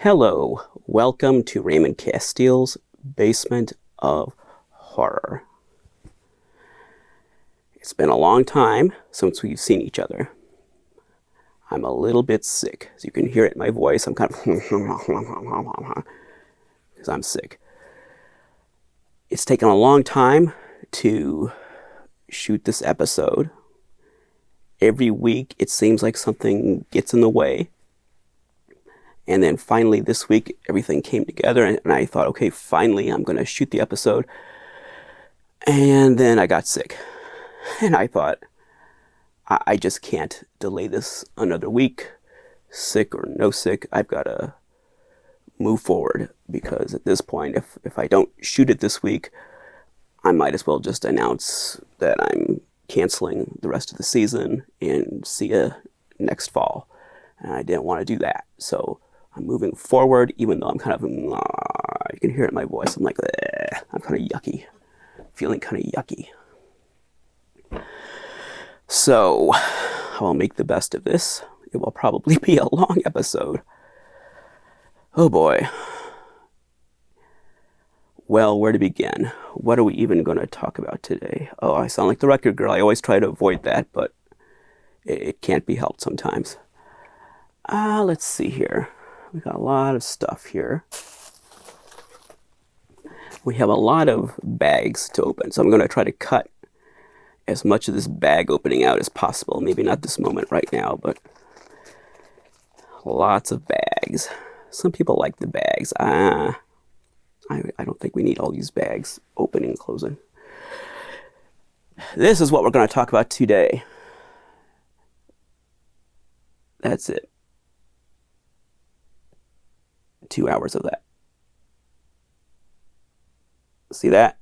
Hello, welcome to Raymond Castile's Basement of Horror. It's been a long time since we've seen each other. I'm a little bit sick, as you can hear it in my voice. I'm kind of because I'm sick. It's taken a long time to shoot this episode. Every week it seems like something gets in the way. And then finally this week everything came together and I thought, okay, finally I'm going to shoot the episode. And then I got sick. And I thought, I just can't delay this another week, sick or no sick. I've got to move forward because at this point, if I don't shoot it this week, I might as well just announce that I'm canceling the rest of the season and see you next fall. And I didn't want to do that. So I'm moving forward, even though I'm kind of, you can hear it in my voice. I'm like, I'm kind of yucky, feeling kind of yucky. So I'll make the best of this. It will probably be a long episode. Oh boy. Well, where to begin? What are we even going to talk about today? Oh, I sound like the record girl. I always try to avoid that, but it can't be helped sometimes. Let's see here. We got a lot of stuff here. We have a lot of bags to open, so I'm going to try to cut as much of this bag opening out as possible. Maybe not this moment right now, but lots of bags. Some people like the bags. I don't think we need all these bags opening and closing. This is what we're going to talk about today. That's it. 2 hours of that. See that?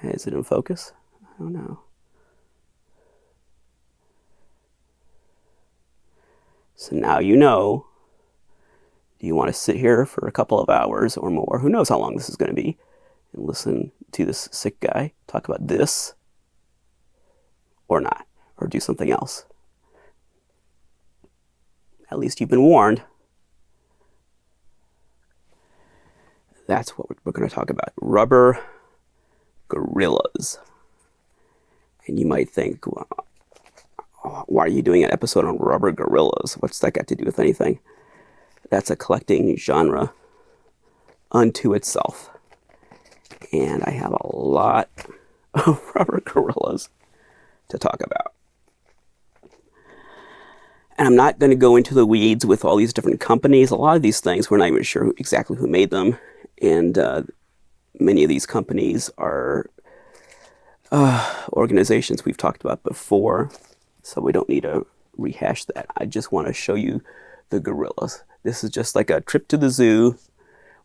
Is it in focus? I don't know. So now you know. Do you want to sit here for a couple of hours or more? Who knows how long this is going to be? And listen to this sick guy talk about this? Or not? Or do something else? At least you've been warned. That's what we're going to talk about. Rubber gorillas. And you might think, well, why are you doing an episode on rubber gorillas? What's that got to do with anything? That's a collecting genre unto itself. And I have a lot of rubber gorillas to talk about. And I'm not going to go into the weeds with all these different companies. A lot of these things, we're not even sure exactly who made them. And many of these companies are organizations we've talked about before, so we don't need to rehash that. I just want to show you the gorillas. This is just like a trip to the zoo.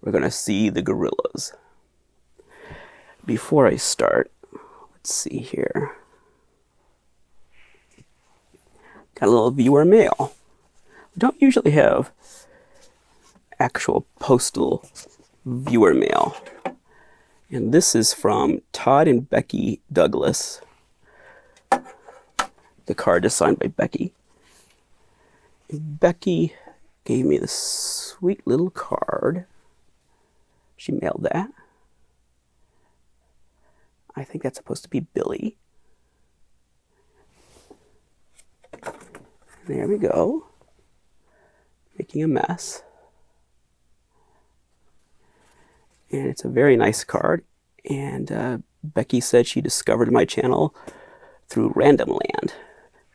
We're going to see the gorillas. Before I start, let's see here. Got a little viewer mail. We don't usually have actual postal viewer mail. And this is from Todd and Becky Douglas. The card is signed by Becky. And Becky gave me this sweet little card. She mailed that. I think that's supposed to be Billy. There we go. Making a mess. And it's a very nice card. And Becky said she discovered my channel through Random Land,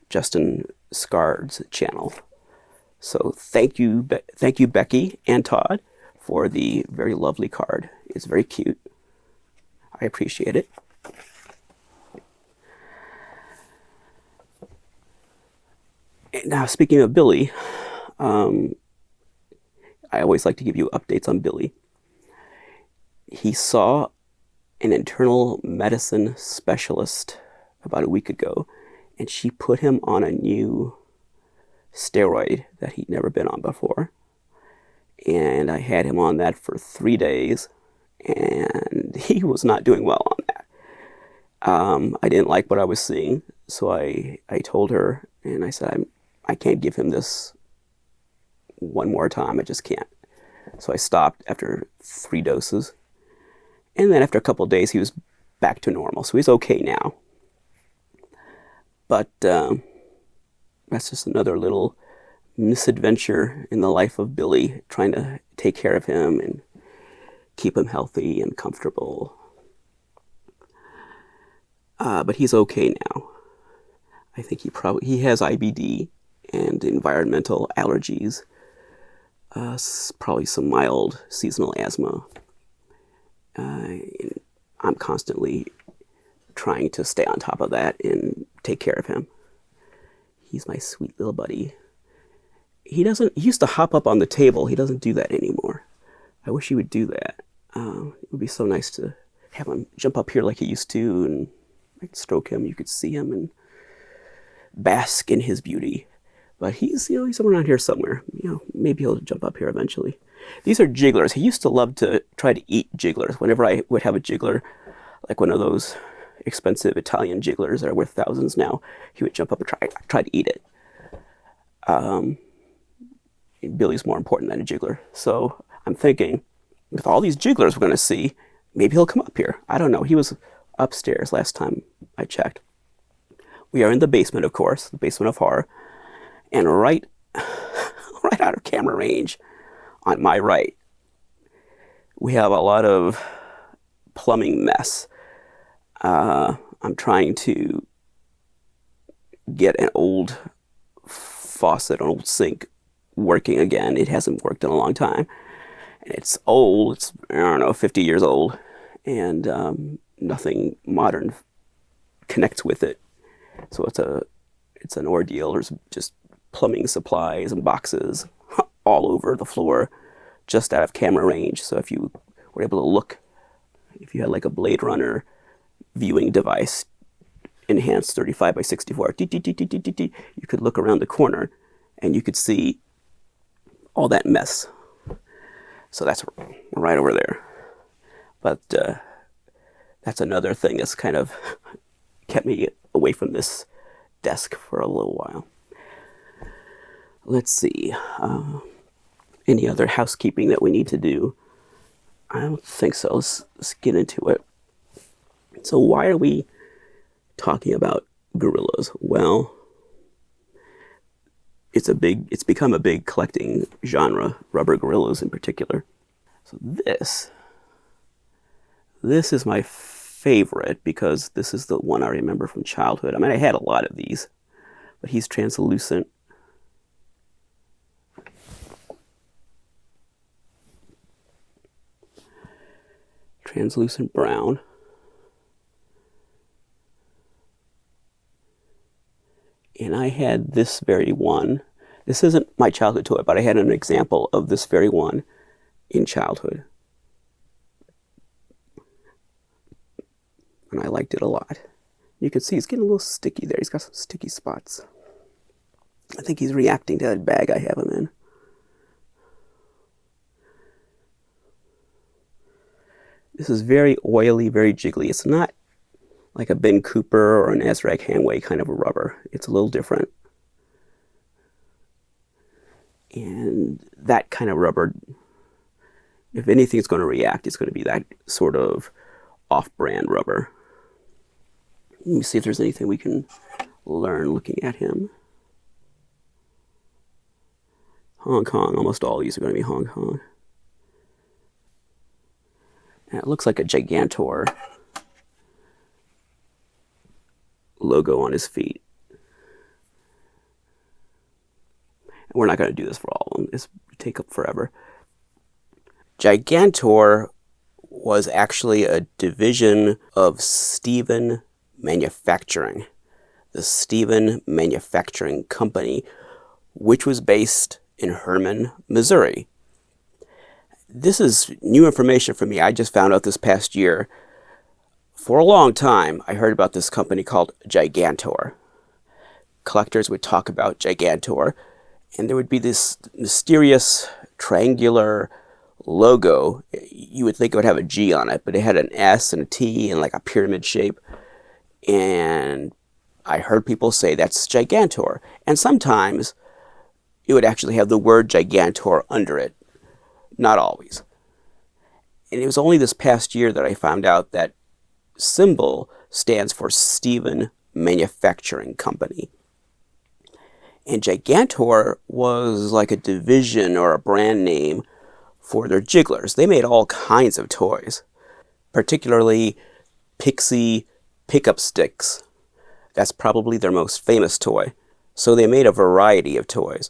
Justin Scard's channel. So thank you, Becky and Todd, for the very lovely card. It's very cute. I appreciate it. Now, speaking of Billy, I always like to give you updates on Billy. He saw an internal medicine specialist about a week ago, and she put him on a new steroid that he'd never been on before. And I had him on that for 3 days, and he was not doing well on that. I didn't like what I was seeing, so I told her, and I said, I can't give him this one more time. I just can't. So I stopped after 3 doses. And then after a couple of days, he was back to normal. So he's okay now. But that's just another little misadventure in the life of Billy, trying to take care of him and keep him healthy and comfortable. But he's okay now. I think he has IBD and environmental allergies, probably some mild seasonal asthma. I'm constantly trying to stay on top of that and take care of him. He's my sweet little buddy. He used to hop up on the table. He doesn't do that anymore. I wish he would do that. It would be so nice to have him jump up here like he used to, and I could stroke him. You could see him and bask in his beauty. But he's around here somewhere. Maybe he'll jump up here eventually. These are jigglers. He used to love to try to eat jigglers. Whenever I would have a jiggler, like one of those expensive Italian jigglers that are worth thousands now, he would jump up and try to eat it. Billy's more important than a jiggler. So I'm thinking, with all these jigglers we're going to see, maybe he'll come up here. I don't know. He was upstairs last time I checked. We are in the basement, of course, the basement of horror. And right out of camera range, on my right, we have a lot of plumbing mess. I'm trying to get an old faucet, an old sink working again. It hasn't worked in a long time. And it's old. It's, 50 years old. And nothing modern connects with it. So it's an ordeal. There's just plumbing supplies and boxes all over the floor, just out of camera range. So if you were able to look, if you had like a Blade Runner viewing device, enhanced 35 by 64, you could look around the corner and you could see all that mess. So that's right over there. But that's another thing that's kind of kept me away from this desk for a little while. Let's see. Any other housekeeping that we need to do? I don't think so. Let's get into it. So why are we talking about gorillas? Well, it's become a big collecting genre, rubber gorillas in particular. So this is my favorite because this is the one I remember from childhood. I mean, I had a lot of these, but he's translucent. Translucent brown. And I had this very one. This isn't my childhood toy, but I had an example of this very one in childhood. And I liked it a lot. You can see he's getting a little sticky there. He's got some sticky spots. I think he's reacting to that bag I have him in. This is very oily, very jiggly. It's not like a Ben Cooper or an Azrak-Hamway kind of a rubber. It's a little different. And that kind of rubber, if anything's going to react, it's going to be that sort of off-brand rubber. Let me see if there's anything we can learn looking at him. Hong Kong. Almost all these are going to be Hong Kong. And it looks like a Gigantor logo on his feet. And we're not going to do this for all of them. It's take up forever. Gigantor was actually a division of Stephen Manufacturing, the Stephen Manufacturing Company, which was based in Herman, Missouri. This is new information for me. I just found out this past year. For a long time, I heard about this company called Gigantor. Collectors would talk about Gigantor, and there would be this mysterious triangular logo. You would think it would have a G on it, but it had an S and a T and like a pyramid shape. And I heard people say that's Gigantor. And sometimes, it would actually have the word Gigantor under it. Not always. And it was only this past year that I found out that symbol stands for Stephen Manufacturing Company. And Gigantor was like a division or a brand name for their jigglers. They made all kinds of toys, particularly pixie pickup sticks. That's probably their most famous toy. So they made a variety of toys.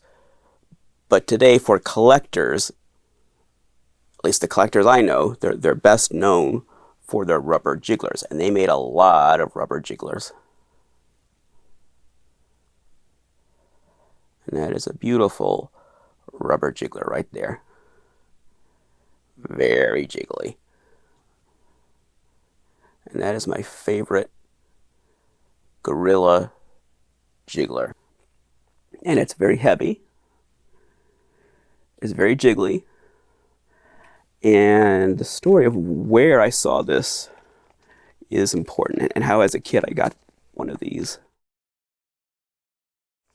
But today, for collectors, at least the collectors I know, they're best known for their rubber jigglers. And they made a lot of rubber jigglers. And that is a beautiful rubber jiggler right there. Very jiggly. And that is my favorite Gorilla jiggler. And it's very heavy. It's very jiggly. And the story of where I saw this is important, and how as a kid I got one of these.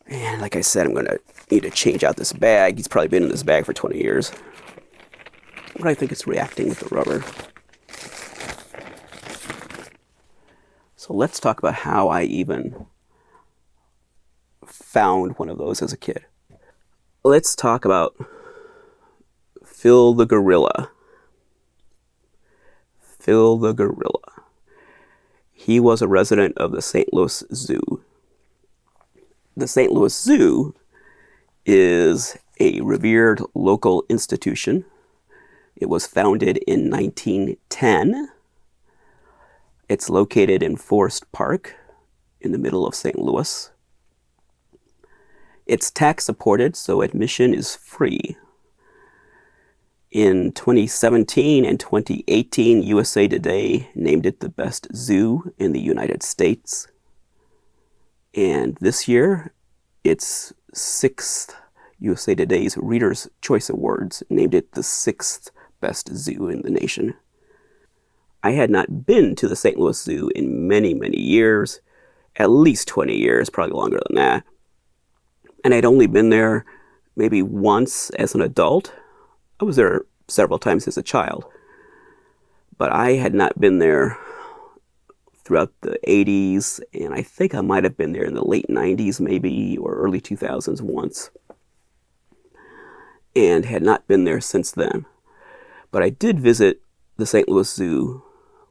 And like I said, I'm going to need to change out this bag. He's probably been in this bag for 20 years. But I think it's reacting with the rubber. So let's talk about how I even found one of those as a kid. Let's talk about Phil the Gorilla. Phil the Gorilla. He was a resident of the St. Louis Zoo. The St. Louis Zoo is a revered local institution. It was founded in 1910. It's located in Forest Park in the middle of St. Louis. It's tax supported, so admission is free. In 2017 and 2018, USA Today named it the best zoo in the United States. And this year, its 6th USA Today's Reader's Choice Awards named it the 6th best zoo in the nation. I had not been to the St. Louis Zoo in many, many years, at least 20 years, probably longer than that. And I'd only been there maybe once as an adult. I was there several times as a child. But I had not been there throughout the 80s, and I think I might have been there in the late 90s maybe, or early 2000s once. And had not been there since then. But I did visit the St. Louis Zoo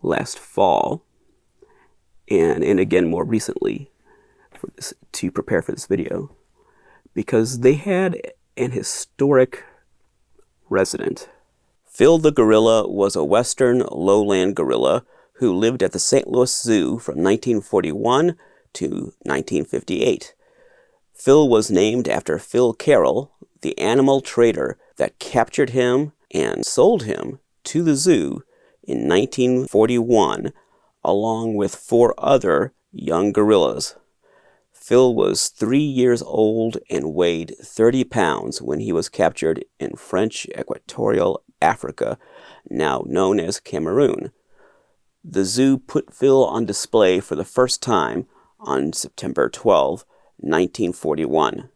last fall, and again more recently for this, to prepare for this video, because they had an historic resident. Phil the Gorilla was a western lowland gorilla who lived at the St. Louis Zoo from 1941 to 1958. Phil was named after Phil Carroll, the animal trader that captured him and sold him to the zoo in 1941, along with 4 other young gorillas. Phil was 3 years old and weighed 30 pounds when he was captured in French Equatorial Africa, now known as Cameroon. The zoo put Phil on display for the first time on September 12, 1941.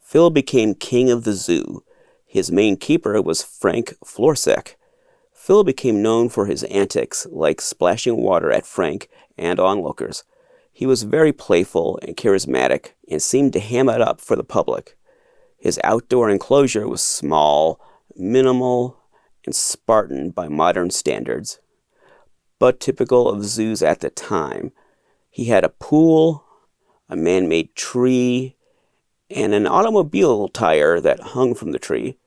Phil became king of the zoo. His main keeper was Frank Florsek. Phil became known for his antics, like splashing water at Frank and onlookers. He was very playful and charismatic and seemed to ham it up for the public. His outdoor enclosure was small, minimal, and Spartan by modern standards, but typical of zoos at the time. He had a pool, a man-made tree, and an automobile tire that hung from the tree.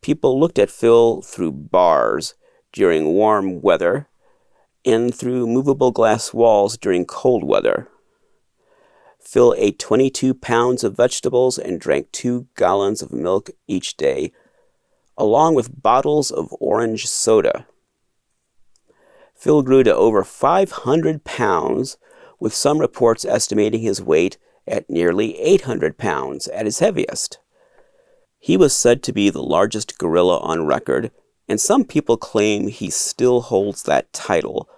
People looked at Phil through bars during warm weather and through movable glass walls during cold weather. Phil ate 22 pounds of vegetables and drank 2 gallons of milk each day, along with bottles of orange soda. Phil grew to over 500 pounds, with some reports estimating his weight at nearly 800 pounds at his heaviest. He was said to be the largest gorilla on record, and some people claim he still holds that title,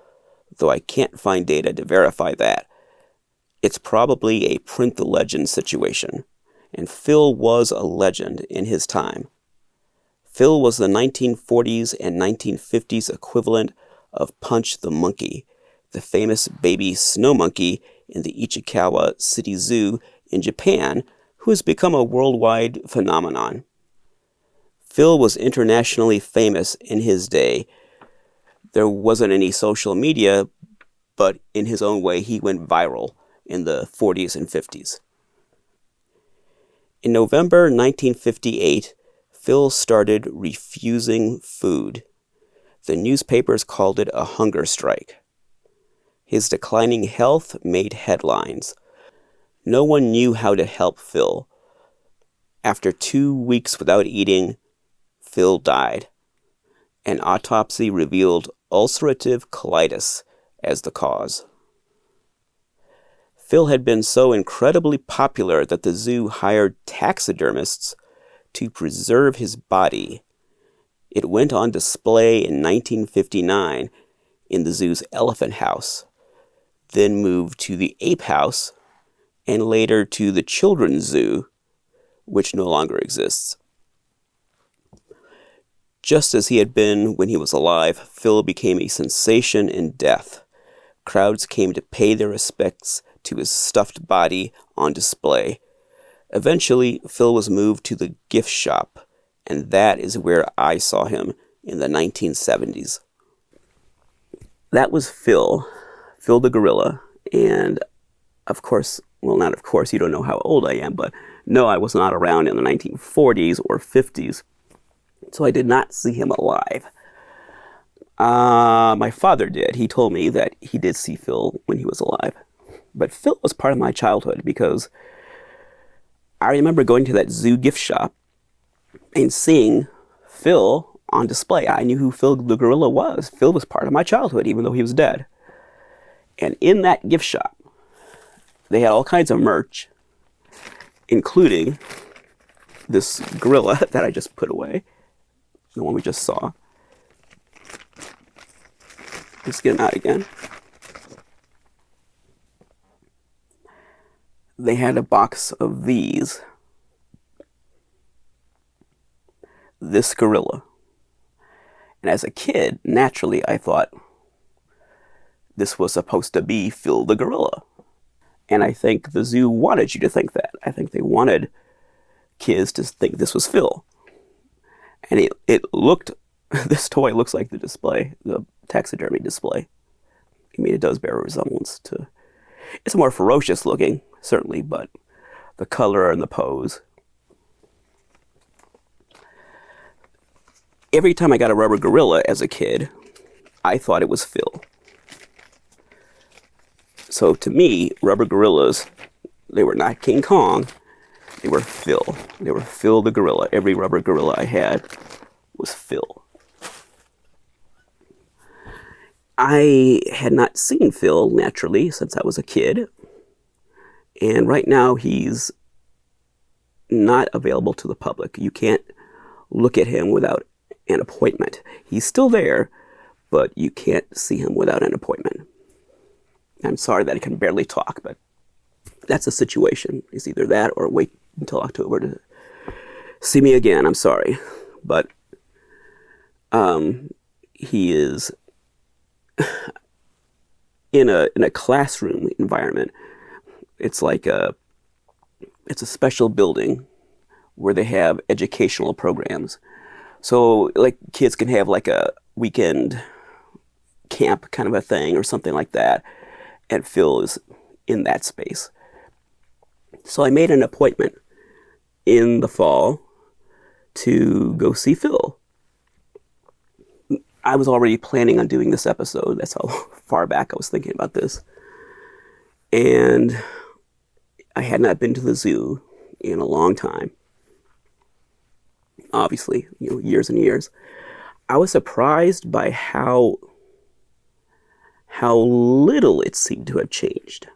though I can't find data to verify that. It's probably a print the legend situation, and Phil was a legend in his time. Phil was the 1940s and 1950s equivalent of Punch the Monkey, the famous baby snow monkey in the Ichikawa City Zoo in Japan, who has become a worldwide phenomenon. Phil was internationally famous in his day. There wasn't any social media, but in his own way, he went viral in the 40s and 50s. In November 1958, Phil started refusing food. The newspapers called it a hunger strike. His declining health made headlines. No one knew how to help Phil. After 2 weeks without eating, Phil died. An autopsy revealed ulcerative colitis as the cause. Phil had been so incredibly popular that the zoo hired taxidermists to preserve his body. It went on display in 1959 in the zoo's Elephant House, then moved to the Ape House, and later to the Children's Zoo, which no longer exists. Just as he had been when he was alive, Phil became a sensation in death. Crowds came to pay their respects to his stuffed body on display. Eventually, Phil was moved to the gift shop, and that is where I saw him in the 1970s. That was Phil the gorilla, and of course, well, not of course, you don't know how old I am, but no, I was not around in the 1940s or 50s, so I did not see him alive. My father did. He told me that he did see Phil when he was alive. But Phil was part of my childhood because I remember going to that zoo gift shop and seeing Phil on display. I knew who Phil the gorilla was. Phil was part of my childhood, even though he was dead. And in that gift shop, they had all kinds of merch, including this gorilla that I just put away, the one we just saw. Let's get him out again. They had a box of these. This gorilla. And as a kid, naturally, I thought this was supposed to be Phil the gorilla. And I think the zoo wanted you to think that. I think they wanted kids to think this was Phil. And it looked, this toy looks like the display, the taxidermy display. I mean, it does bear a resemblance to, it's more ferocious looking, certainly, but the color and the pose. Every time I got a rubber gorilla as a kid, I thought it was Phil. So to me, rubber gorillas, they were not King Kong, they were Phil. They were Phil the gorilla. Every rubber gorilla I had was Phil. I had not seen Phil, naturally, since I was a kid. And right now, he's not available to the public. You can't look at him without an appointment. He's still there, but you can't see him without an appointment. I'm sorry that I can barely talk, but that's the situation. It's either that or wait until October to see me again. I'm sorry. But he is in a classroom environment. It's like it's a special building where they have educational programs. So like kids can have like a weekend camp kind of a thing or something like that. And Phil is in that space. So I made an appointment in the fall to go see Phil. I was already planning on doing this episode. That's how far back I was thinking about this. And I had not been to the zoo in a long time. Obviously, years and years. I was surprised by how little it seemed to have changed.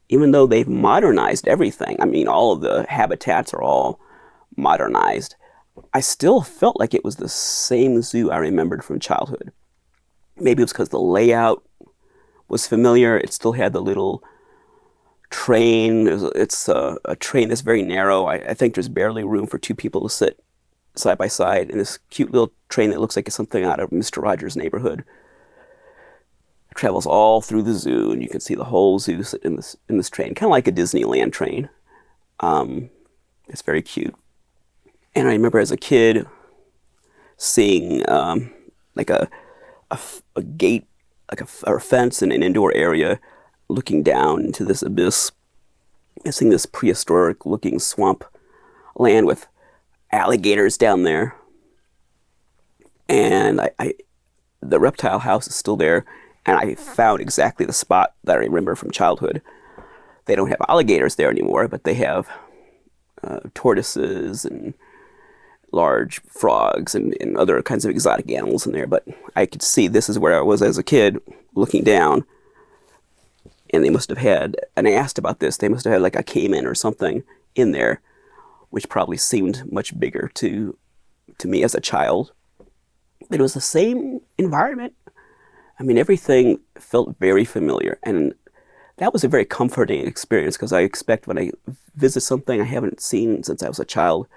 Even though they've modernized everything, I mean, all of the habitats are all modernized, I still felt like it was the same zoo I remembered from childhood. Maybe it was because the layout was familiar. It still had the little train. It's a train that's very narrow. I think there's barely room for two people to sit side by side in this cute little train that looks like it's something out of Mr. Rogers' Neighborhood. It travels all through the zoo, and you can see the whole zoo in this train, kind of like a Disneyland train. It's very cute. And I remember as a kid seeing like a gate, like a fence in an indoor area, looking down into this abyss, and seeing this prehistoric-looking swamp land with alligators down there. And the reptile house is still there, and I found exactly the spot that I remember from childhood. They don't have alligators there anymore, but they have tortoises and large frogs and other kinds of exotic animals in there. But I could see this is where I was as a kid looking down, and they must have had, and I asked about this, they must have had like a caiman or something in there, which probably seemed much bigger to me as a child. But it was the same environment. I mean, everything felt very familiar, and that was a very comforting experience, because I expect when I visit something I haven't seen since I was a child,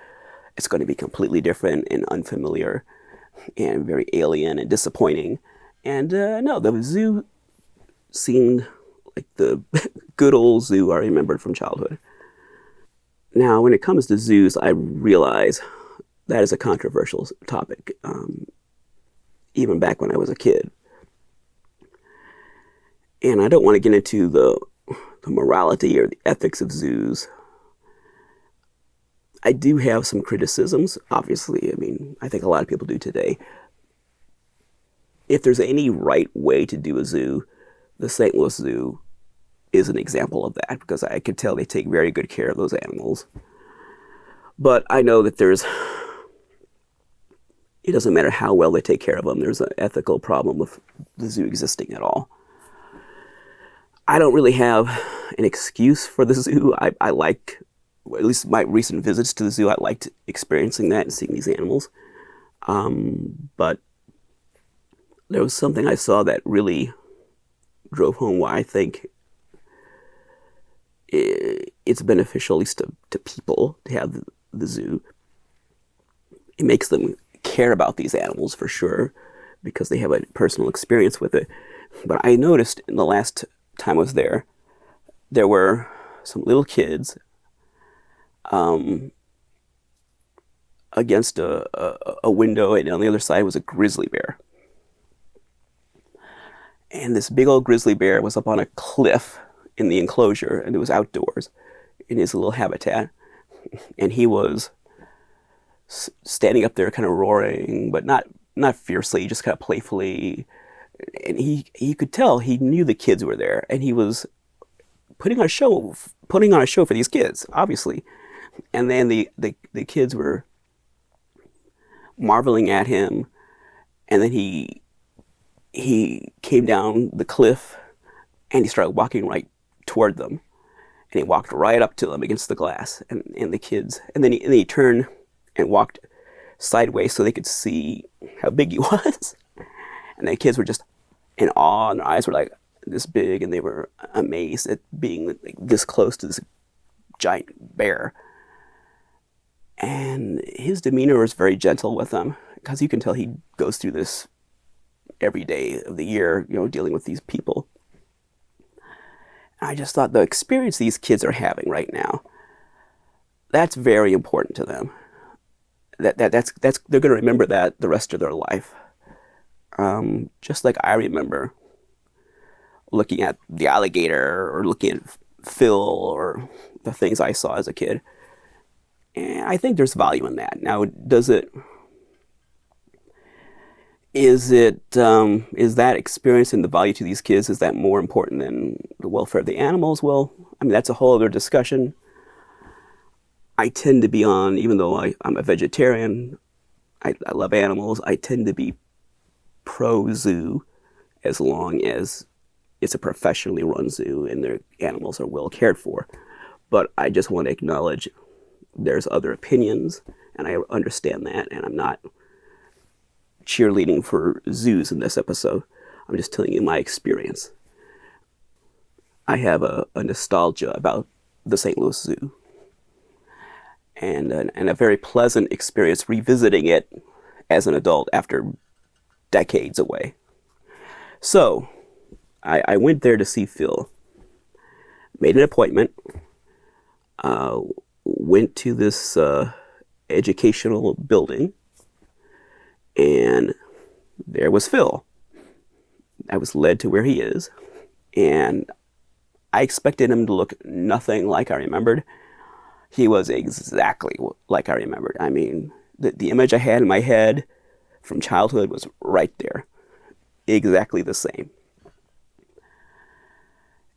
it's going to be completely different and unfamiliar and very alien and disappointing. And no, the zoo seemed like the good old zoo I remembered from childhood. Now, when it comes to zoos, I realize that is a controversial topic, even back when I was a kid. And I don't want to get into the morality or the ethics of zoos. I do have some criticisms, obviously. I mean, I think a lot of people do today. If there's any right way to do a zoo, the St. Louis Zoo is an example of that, because I could tell they take very good care of those animals. But I know that it doesn't matter how well they take care of them, there's an ethical problem with the zoo existing at all. I don't really have an excuse for the zoo. I like, at least my recent visits to the zoo, I liked experiencing that and seeing these animals. But there was something I saw that really drove home why I think it's beneficial, at least to people, to have the zoo. It makes them care about these animals for sure, because they have a personal experience with it. But I noticed in the last time I was there, there were some little kids against a window, and on the other side was a grizzly bear. And this big old grizzly bear was up on a cliff in the enclosure, and it was outdoors in his little habitat. And he was standing up there kind of roaring, but not fiercely, just kind of playfully. And he could tell he knew the kids were there, and he was putting on a show for these kids, obviously. And then the kids were marveling at him, and then he came down the cliff, and he started walking right toward them, and he walked right up to them against the glass, and the kids, and then he turned and walked sideways so they could see how big he was. And the kids were just in awe, and their eyes were like this big, and they were amazed at being like this close to this giant bear. And his demeanor was very gentle with them, because you can tell he goes through this every day of the year, dealing with these people. And I just thought the experience these kids are having right now, that's very important to them. That's they're going to remember that the rest of their life. Just like I remember looking at the alligator or looking at Phil or the things I saw as a kid. And I think there's value in that. Now, is that experience and the value to these kids, is that more important than the welfare of the animals? Well, I mean, that's a whole other discussion. I tend to be on, even though I'm a vegetarian, I love animals, I tend to be pro-zoo as long as it's a professionally run zoo and their animals are well cared for. But I just want to acknowledge there's other opinions, and I understand that, and I'm not cheerleading for zoos in this episode. I'm just telling you my experience. I have a nostalgia about the St. Louis Zoo, and a very pleasant experience revisiting it as an adult after decades away. So I went there to see Phil, made an appointment, went to this educational building, and there was Phil. I was led to where he is, and I expected him to look nothing like I remembered. He was exactly like I remembered. I mean, the image I had in my head from childhood was right there, exactly the same.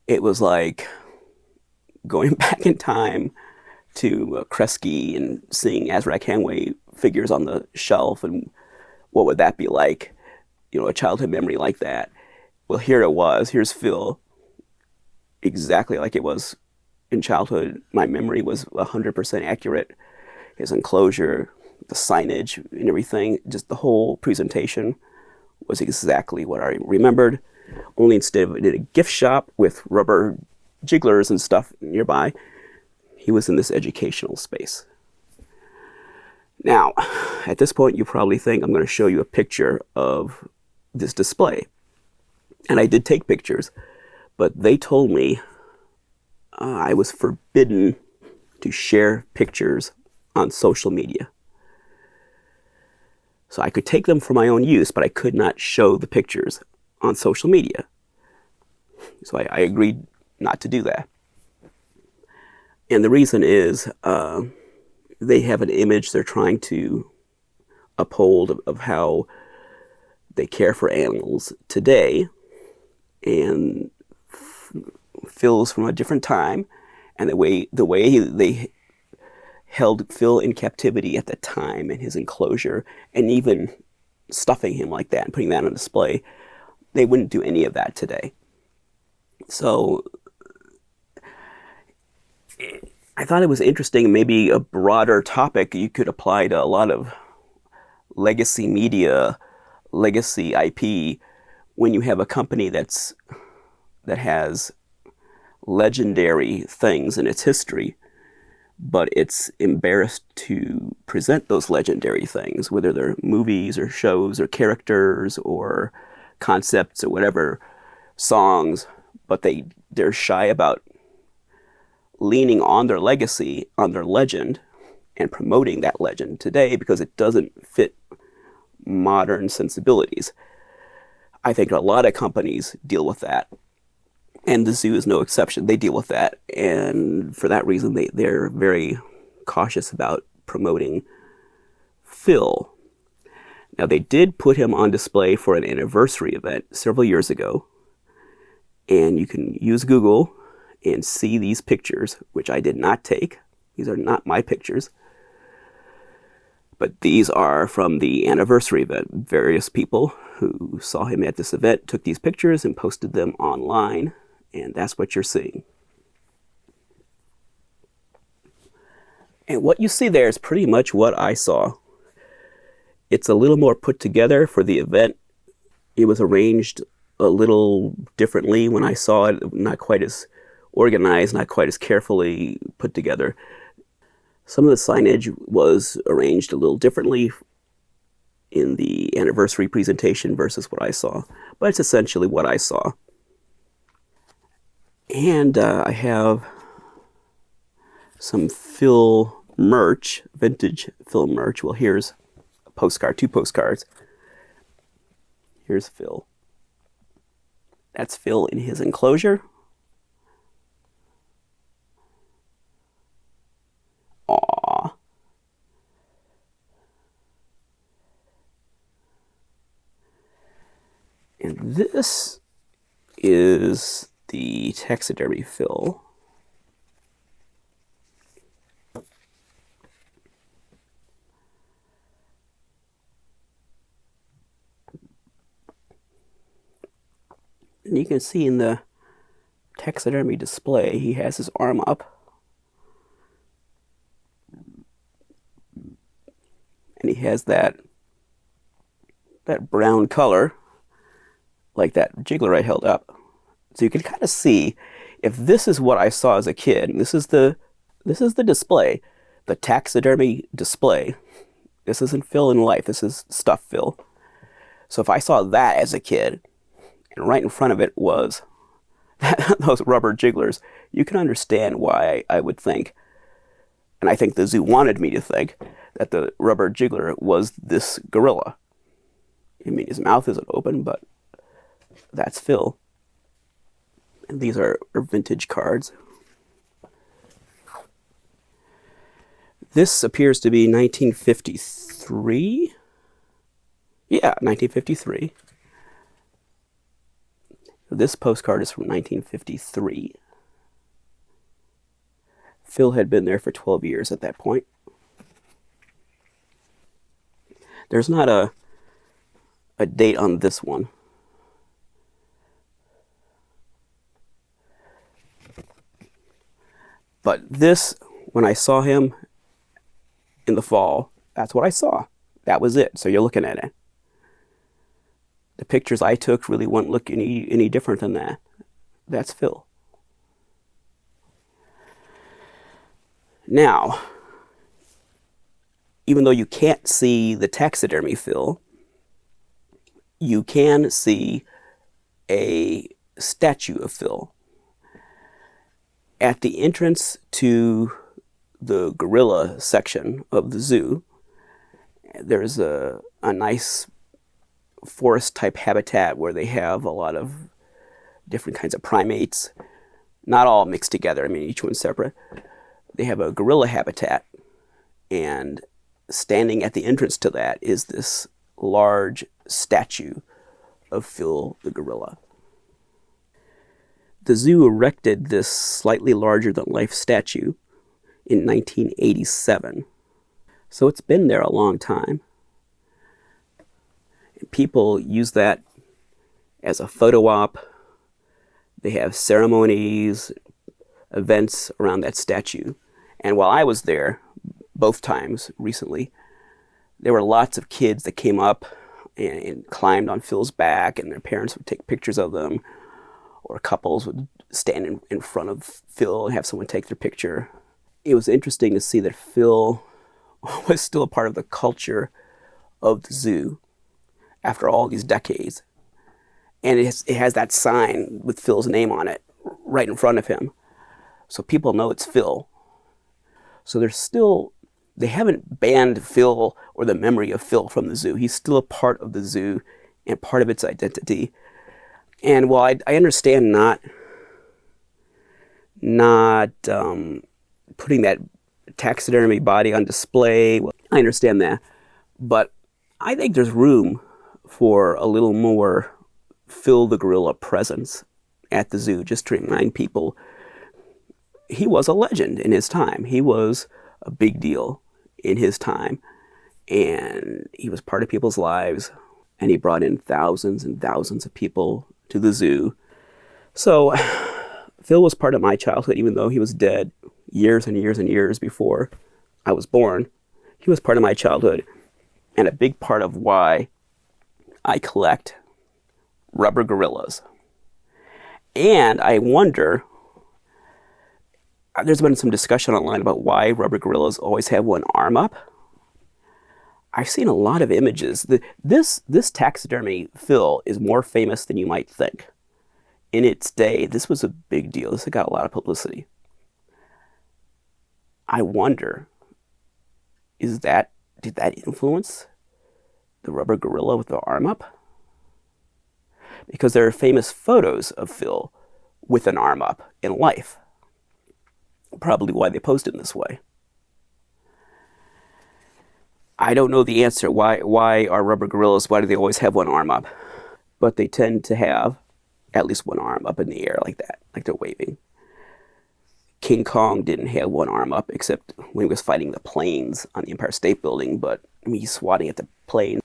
It was like going back in time to Kresge and seeing Azrak-Hamway figures on the shelf, and what would that be like? You know, a childhood memory like that. Well, here it was. Here's Phil, exactly like it was in childhood. My memory was 100% accurate. His enclosure, the signage and everything, just the whole presentation was exactly what I remembered. Only instead of in a gift shop with rubber jigglers and stuff nearby, he was in this educational space. Now, at this point, you probably think I'm going to show you a picture of this display. And I did take pictures, but they told me I was forbidden to share pictures on social media. So I could take them for my own use, but I could not show the pictures on social media. So I agreed not to do that. And the reason is they have an image they're trying to uphold of how they care for animals today, and Phil's from a different time, and the way they held Phil in captivity at the time in his enclosure, and even stuffing him like that and putting that on display, they wouldn't do any of that today. So I thought it was interesting, maybe a broader topic you could apply to a lot of legacy media, legacy IP, when you have a company that has legendary things in its history, but it's embarrassed to present those legendary things, whether they're movies or shows or characters or concepts or whatever, songs, but they're shy about leaning on their legacy, on their legend, and promoting that legend today because it doesn't fit modern sensibilities. I think a lot of companies deal with that, and the zoo is no exception. They deal with that, and for that reason, they're very cautious about promoting Phil. Now, they did put him on display for an anniversary event several years ago, and you can use Google and see these pictures, which I did not take. These are not my pictures. But these are from the anniversary event. Various people who saw him at this event took these pictures and posted them online, and that's what you're seeing. And what you see there is pretty much what I saw. It's a little more put together for the event. It was arranged a little differently when I saw it, not quite as organized, not quite as carefully put together. Some of the signage was arranged a little differently in the anniversary presentation versus what I saw, but it's essentially what I saw. And I have some Phil merch, vintage Phil merch. Well, here's a postcard, 2 postcards. Here's Phil. That's Phil in his enclosure. Aww. And this is the taxidermy Phil. And you can see in the taxidermy display, he has his arm up. And he has that brown color, like that jiggler I held up. So you can kind of see If this is what I saw as a kid, this is the display, the taxidermy display. This isn't Phil in life. This is stuffed Phil. So if I saw that as a kid, and right in front of it was those rubber jigglers, you can understand why I would think, and I think the zoo wanted me to think, that the rubber jiggler was this gorilla. I mean, his mouth isn't open, but that's Phil. And these are vintage cards. This appears to be 1953. Yeah, 1953. This postcard is from 1953. Phil had been there for 12 years at that point. There's not a date on this one. But this, when I saw him in the fall, that's what I saw. That was it. So you're looking at it. The pictures I took really wouldn't look any different than that. That's Phil. Now, even though you can't see the taxidermy Phil, you can see a statue of Phil. At the entrance to the gorilla section of the zoo, there's a nice forest-type habitat where they have a lot of different kinds of primates, not all mixed together. I mean, each one's separate. They have a gorilla habitat, and standing at the entrance to that is this large statue of Phil the gorilla. The zoo erected this slightly larger-than-life statue in 1987. So it's been there a long time. People use that as a photo op. They have ceremonies, events around that statue. And while I was there, both times recently, there were lots of kids that came up and climbed on Phil's back, and their parents would take pictures of them, or couples would stand in front of Phil and have someone take their picture. It was interesting to see that Phil was still a part of the culture of the zoo after all these decades. And it has that sign with Phil's name on it right in front of him. So people know it's Phil. So they haven't banned Phil or the memory of Phil from the zoo. He's still a part of the zoo and part of its identity. And while I understand not putting that taxidermy body on display, well, I understand that. But I think there's room for a little more Phil the gorilla presence at the zoo, just to remind people he was a legend in his time. He was a big deal in his time, and he was part of people's lives, and he brought in thousands and thousands of people to the zoo. So Phil was part of my childhood, even though he was dead years and years and years before I was born. He was part of my childhood, and a big part of why I collect rubber gorillas. And I wonder, there's been some discussion online about why rubber gorillas always have one arm up. I've seen a lot of images. This taxidermy Phil is more famous than you might think. In its day, this was a big deal. This got a lot of publicity. I wonder, did that influence the rubber gorilla with the arm up? Because there are famous photos of Phil with an arm up in life. Probably why they posed him this way. I don't know the answer. Why are rubber gorillas, why do they always have one arm up? But they tend to have at least one arm up in the air like that, like they're waving. King Kong didn't have one arm up except when he was fighting the planes on the Empire State Building, but I mean, he's swatting at the plane.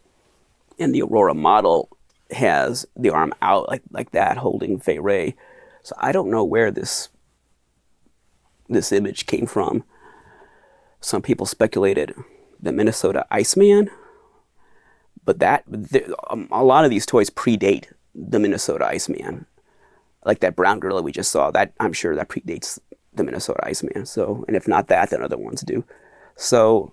And the Aurora model has the arm out like that, holding Fay Ray. So I don't know where this image came from. Some people speculated the Minnesota Iceman, but a lot of these toys predate the Minnesota Iceman. like that brown gorilla we just saw, that I'm sure that predates the Minnesota Iceman. So, and if not that, then other ones do. So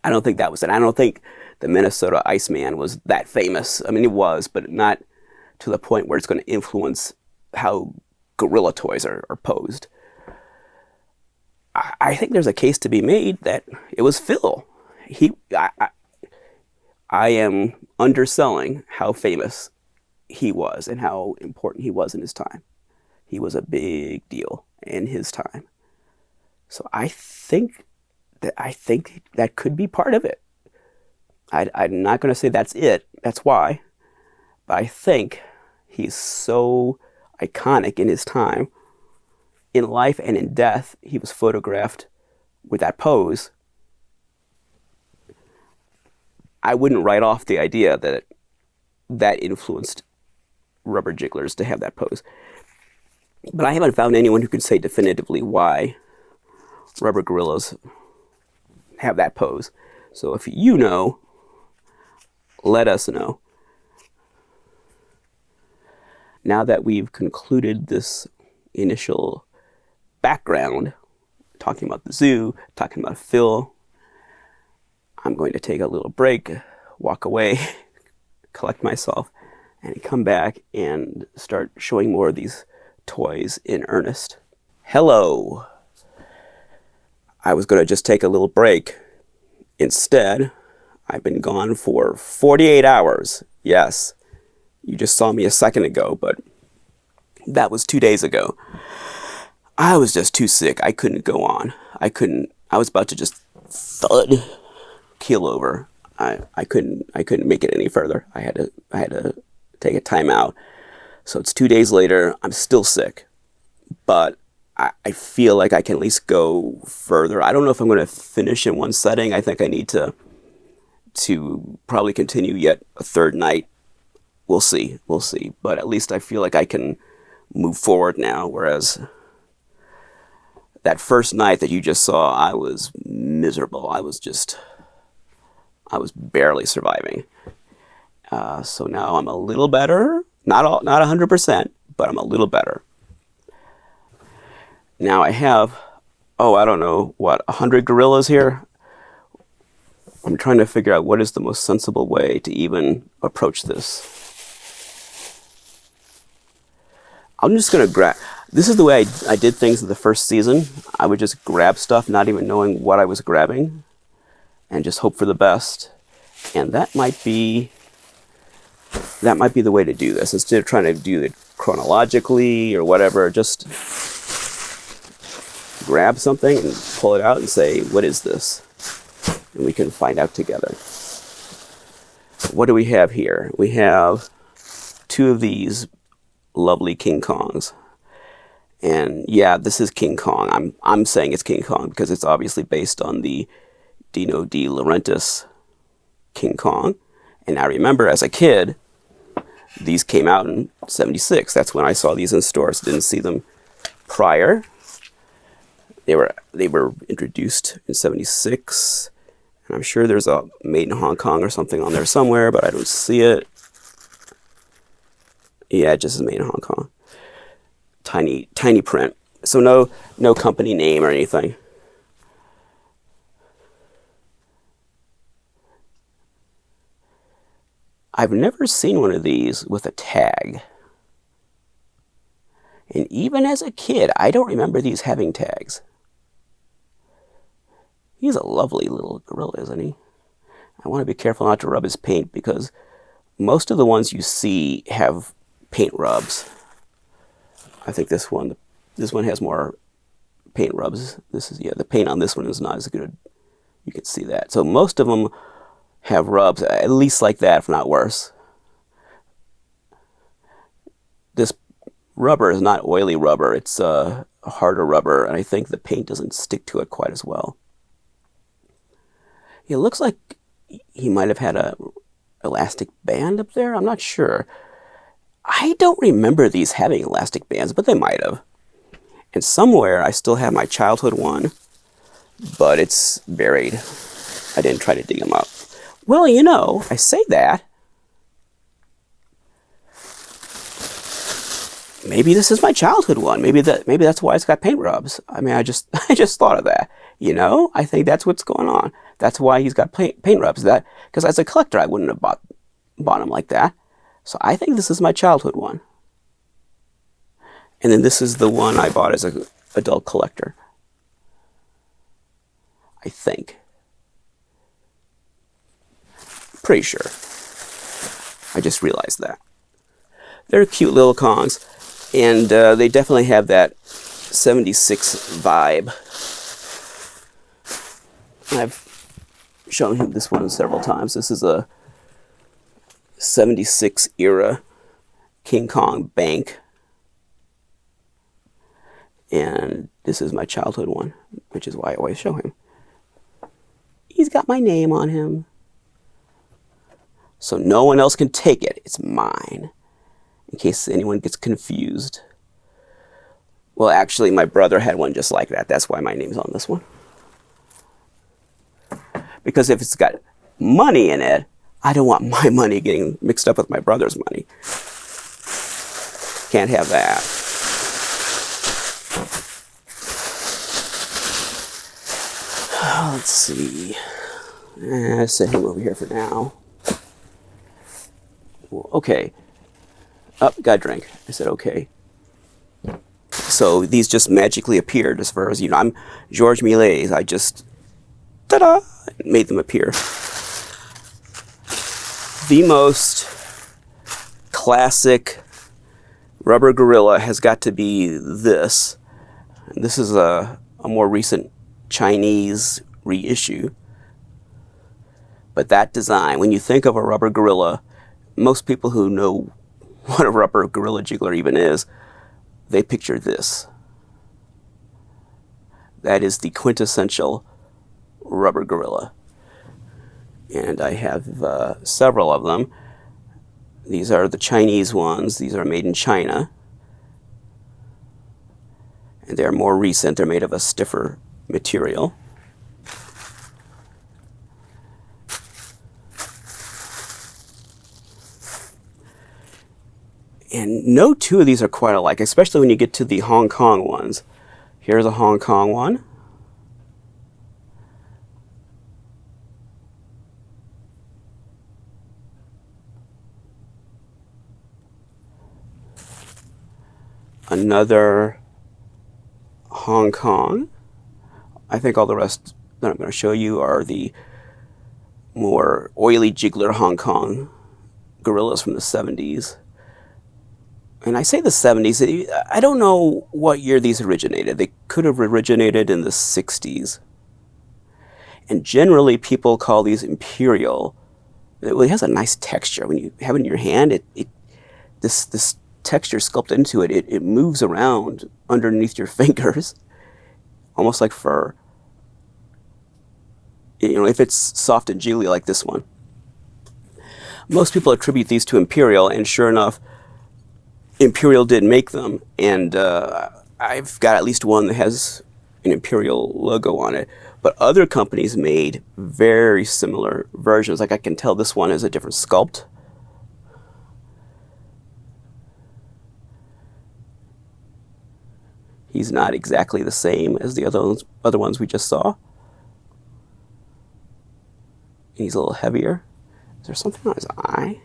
I don't think that was it. I don't think the Minnesota Iceman was that famous. I mean, it was, but not to the point where it's going to influence how gorilla toys are posed. I think there's a case to be made that it was Phil. I am underselling how famous he was and how important he was in his time. He was a big deal in his time. So I think that could be part of it. I'm not going to say that's it. That's why. But I think he's so iconic in his time. In life and in death, he was photographed with that pose. I wouldn't write off the idea that that influenced rubber jigglers to have that pose. But I haven't found anyone who can say definitively why rubber gorillas have that pose. So if you know, let us know. Now that we've concluded this initial background, talking about the zoo, talking about Phil, I'm going to take a little break, walk away, collect myself, and come back and start showing more of these toys in earnest. Hello! I was going to just take a little break. Instead, I've been gone for 48 hours. Yes, you just saw me a second ago, but that was 2 days ago. I was just too sick. I couldn't go on. I was about to just thud, keel over. I couldn't make it any further. I had to take a time out. So it's 2 days later. I'm still sick, but I feel like I can at least go further. I don't know if I'm going to finish in one setting. I think I need to probably continue yet a third night. We'll see. But at least I feel like I can move forward now, whereas that first night that you just saw, I was miserable. I was barely surviving. So now I'm a little better. Not 100%, but I'm a little better. Now I have, I don't know, 100 gorillas here? I'm trying to figure out what is the most sensible way to even approach this. I'm just going to grab, this is the way I did things in the first season. I would just grab stuff, not even knowing what I was grabbing, and just hope for the best. And that might be the way to do this. Instead of trying to do it chronologically or whatever, just grab something and pull it out and say, what is this? And we can find out together. What do we have here? We have two of these lovely King Kongs. And yeah, this is King Kong. I'm saying it's King Kong because it's obviously based on the Dino De Laurentiis King Kong. And I remember as a kid, these came out in '76. That's when I saw these in stores. Didn't see them prior. They were introduced in '76. And I'm sure there's a Made in Hong Kong or something on there somewhere, but I don't see it. Yeah, it just is Made in Hong Kong. Tiny print. So no company name or anything. I've never seen one of these with a tag. And even as a kid, I don't remember these having tags. He's a lovely little gorilla, isn't he? I want to be careful not to rub his paint because most of the ones you see have paint rubs. I think this one has more paint rubs. The paint on this one is not as good. You can see that. So most of them have rubs, at least like that, if not worse. This rubber is not oily rubber. It's a harder rubber, and I think the paint doesn't stick to it quite as well. It looks like he might have had a elastic band up there. I'm not sure. I don't remember these having elastic bands, but they might have. And somewhere I still have my childhood one, but it's buried. I didn't try to dig them up. Well, I say that. maybe this is my childhood one. Maybe that's why it's got paint rubs. I mean, I just thought of that. You know, I think that's what's going on. That's why he's got paint rubs. That because as a collector, I wouldn't have bought him like that. So I think this is my childhood one. And then this is the one I bought as an adult collector. I think. Pretty sure. I just realized that. They're cute little Kongs, and they definitely have that 76 vibe. I've shown him this one several times. This is a 76 era King Kong bank. And this is my childhood one, which is why I always show him. He's got my name on him. So no one else can take it. It's mine. In case anyone gets confused. Well, actually, my brother had one just like that. That's why my name's on this one. Because if it's got money in it, I don't want my money getting mixed up with my brother's money. Can't have that. Let's see. Set him over here for now. Okay. Oh, got a drink. I said okay. So these just magically appeared as far as, you know, I'm George Millet. I just, ta-da, made them appear. The most classic rubber gorilla has got to be this. This is a more recent Chinese reissue. But that design, when you think of a rubber gorilla, most people who know what a rubber gorilla jiggler even is, they picture this. That is the quintessential rubber gorilla. And I have several of them. These are the Chinese ones. These are made in China. And they're more recent. They're made of a stiffer material. And no two of these are quite alike, especially when you get to the Hong Kong ones. Here's a Hong Kong one. Another Hong Kong. I think all the rest that I'm going to show you are the more oily jiggler Hong Kong gorillas from the 70s. And I say the 70s, I don't know what year these originated. They could have originated in the 60s. And generally people call these Imperial. Well, it has a nice texture. When you have it in your hand, this texture sculpted into it, it moves around underneath your fingers, almost like fur. You know, if it's soft and jiggly like this one. Most people attribute these to Imperial, and sure enough, Imperial did make them, and I've got at least one that has an Imperial logo on it. But other companies made very similar versions. Like I can tell this one is a different sculpt. He's not exactly the same as the other ones we just saw. And he's a little heavier. Is there something on his eye?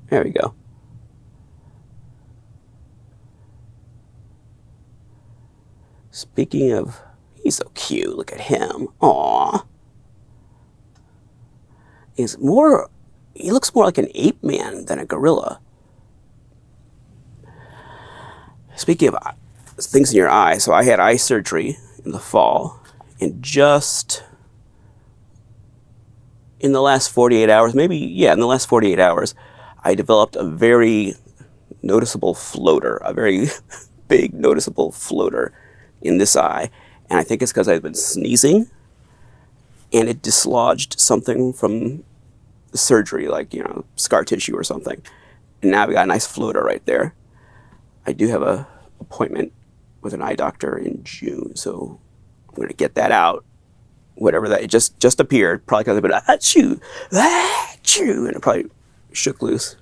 There we go. Speaking of, he's so cute. Look at him. Aww. He looks more like an ape man than a gorilla. Speaking of things in your eye, so I had eye surgery in the fall, and just in the last 48 hours, in the last 48 hours, I developed a very noticeable floater, a very big noticeable floater in this eye. And I think it's because I've been sneezing and it dislodged something from the surgery, like, you know, scar tissue or something. And now we got a nice floater right there. I do have an appointment with an eye doctor in June, so I'm going to get that out whatever that, it just appeared, probably because I've been achoo, achoo, and it probably shook loose.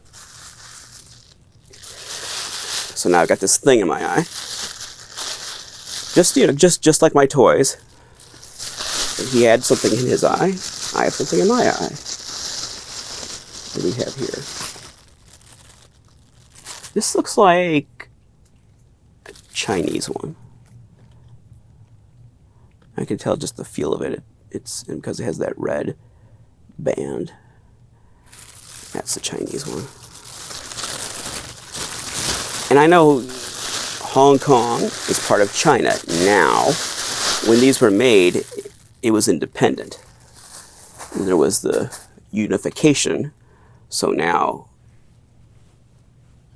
So now I've got this thing in my eye. Just like my toys. He had something in his eye. I have something in my eye. What do we have here? This looks like a Chinese one. I can tell just the feel of it. It's because it has that red band. That's the Chinese one. And I know Hong Kong is part of China now. When these were made, it was independent. There was the unification. So now,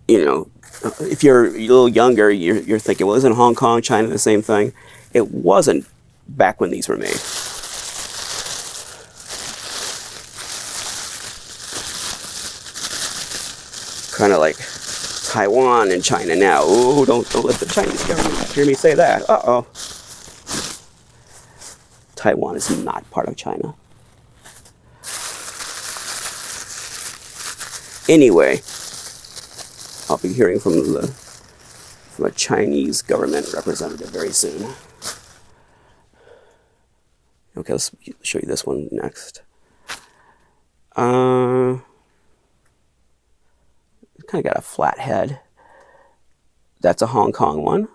if you're a little younger, you're thinking, well, isn't Hong Kong, China the same thing? It wasn't back when these were made. Kind of like Taiwan and China now. Oh, don't let the Chinese government hear me say that. Uh-oh. Taiwan is not part of China. Anyway, I'll be hearing from a Chinese government representative very soon. Okay, let's show you this one next. Kind of got a flat head. That's a Hong Kong one.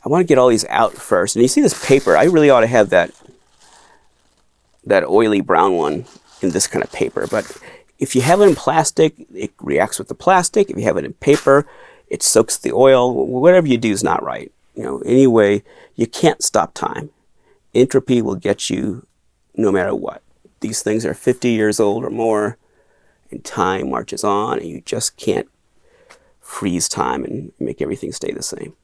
I want to get all these out first. And you see this paper, I really ought to have that oily brown one in this kind of paper. But if you have it in plastic, it reacts with the plastic. If you have it in paper, it soaks the oil. Whatever you do is not right. Anyway, you can't stop time. Entropy will get you no matter what. These things are 50 years old or more, and time marches on, and you just can't freeze time and make everything stay the same.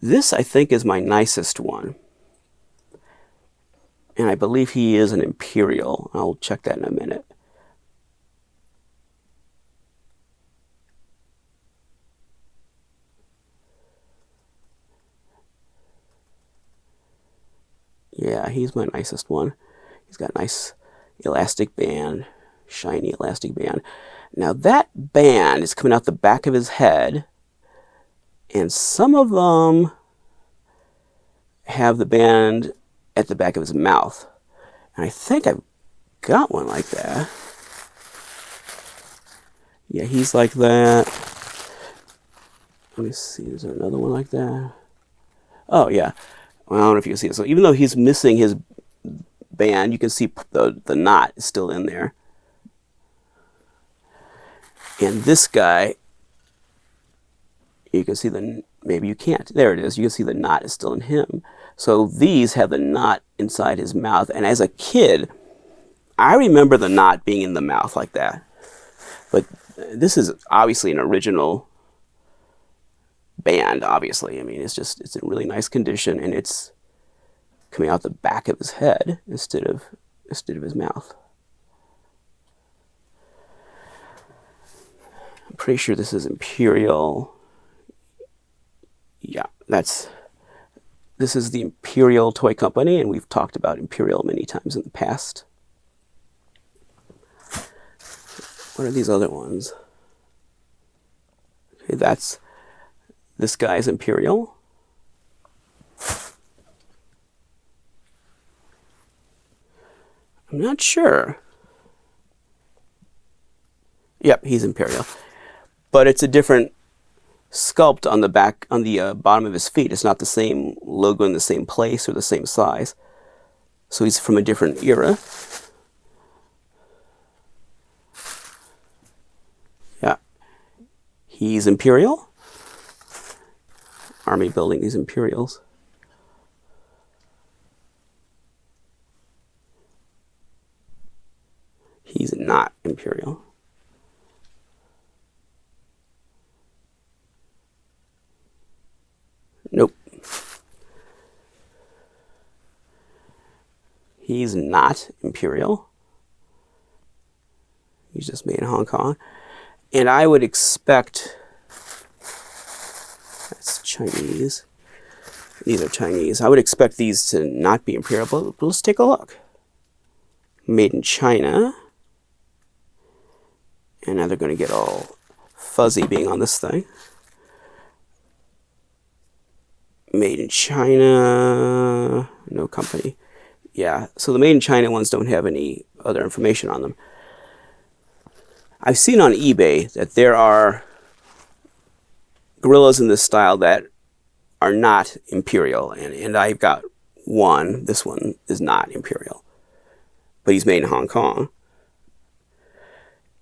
This, I think, is my nicest one. And I believe he is an Imperial. I'll check that in a minute. Yeah, he's my nicest one. He's got a nice elastic band, shiny elastic band. Now that band is coming out the back of his head, and some of them have the band at the back of his mouth. And I think I've got one like that. Yeah, he's like that. Let me see, is there another one like that? Oh, yeah. Well, I don't know if you can see it. So even though he's missing his band, you can see the knot is still in there. And this guy, you can see maybe you can't. There it is. You can see the knot is still in him. So these have the knot inside his mouth. And as a kid, I remember the knot being in the mouth like that. But this is obviously an original band, obviously. I mean, it's in really nice condition, and it's coming out the back of his head instead of his mouth. I'm pretty sure this is Imperial. Yeah, this is the Imperial Toy Company, and we've talked about Imperial many times in the past. What are these other ones? Okay, this guy's Imperial. I'm not sure. Yep, he's Imperial. But it's a different sculpt on the back, on the bottom of his feet. It's not the same logo in the same place or the same size. So he's from a different era. Yeah. He's Imperial. Army building these Imperials. He's not Imperial. Nope. He's not Imperial. He's just made in Hong Kong. And I would expect, that's Chinese. These are Chinese. I would expect these to not be Imperial, but let's take a look. Made in China. And now they're going to get all fuzzy being on this thing. Made in China, no company. Yeah, so the made in China ones don't have any other information on them. I've seen on eBay that there are gorillas in this style that are not Imperial, and I've got one. This one is not Imperial, but he's made in Hong Kong.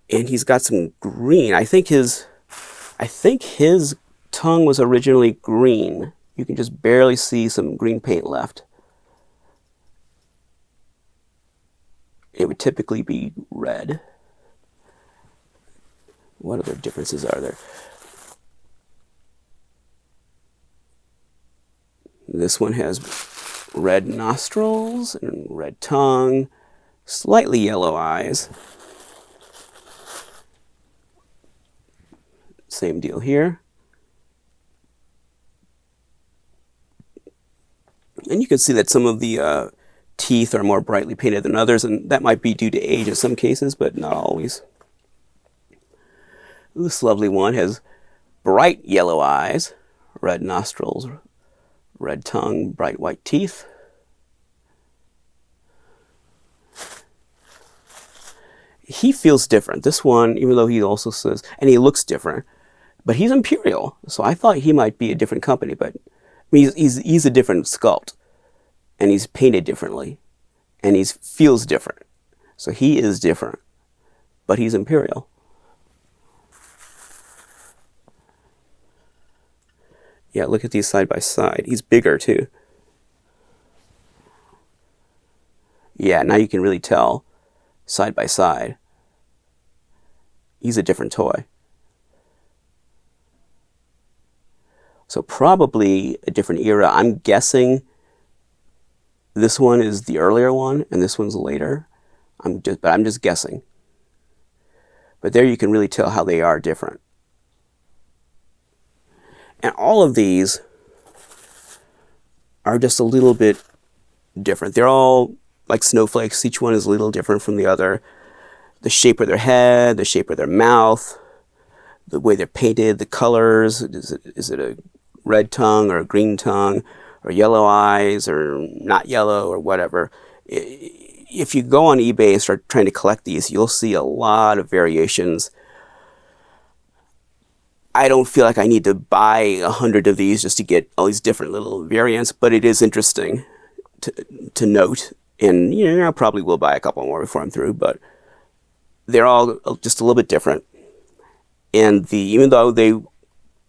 And he's got some green. I think his tongue was originally green. You can just barely see some green paint left. It would typically be red. What other differences are there? This one has red nostrils and red tongue, slightly yellow eyes. Same deal here. And you can see that some of the teeth are more brightly painted than others, and that might be due to age in some cases, but not always. This lovely one has bright yellow eyes, red nostrils, red tongue, bright white teeth. He feels different. This one, even though he also says, and he looks different, but he's Imperial, so I thought he might be a different company, but I mean, he's a different sculpt, and he's painted differently, and he feels different. So he is different, but he's Imperial. Yeah, look at these side by side. He's bigger too. Yeah, now you can really tell side by side. He's a different toy. So probably a different era. I'm guessing this one is the earlier one and this one's later. I'm just guessing. But there you can really tell how they are different. And all of these are just a little bit different. They're all like snowflakes. Each one is a little different from the other. The shape of their head, the shape of their mouth, the way they're painted, the colors. Is it a red tongue or a green tongue or yellow eyes or not yellow or whatever? If you go on eBay and start trying to collect these, you'll see a lot of variations. I don't feel like I need to buy 100 of these just to get all these different little variants, but it is interesting to note. And I probably will buy a couple more before I'm through, but they're all just a little bit different. And even though they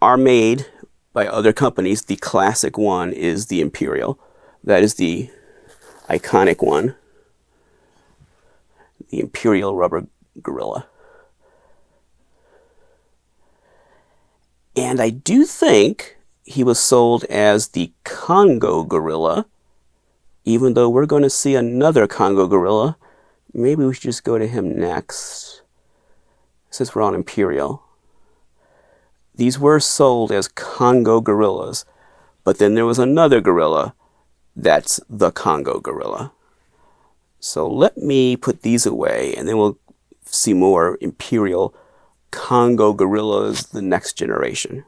are made by other companies, the classic one is the Imperial. That is the iconic one, the Imperial rubber gorilla. And I do think he was sold as the Congo gorilla, even though we're going to see another Congo gorilla. Maybe we should just go to him next, since we're on Imperial. These were sold as Congo gorillas, but then there was another gorilla that's the Congo gorilla. So let me put these away, and then we'll see more Imperial Congo gorillas, the next generation.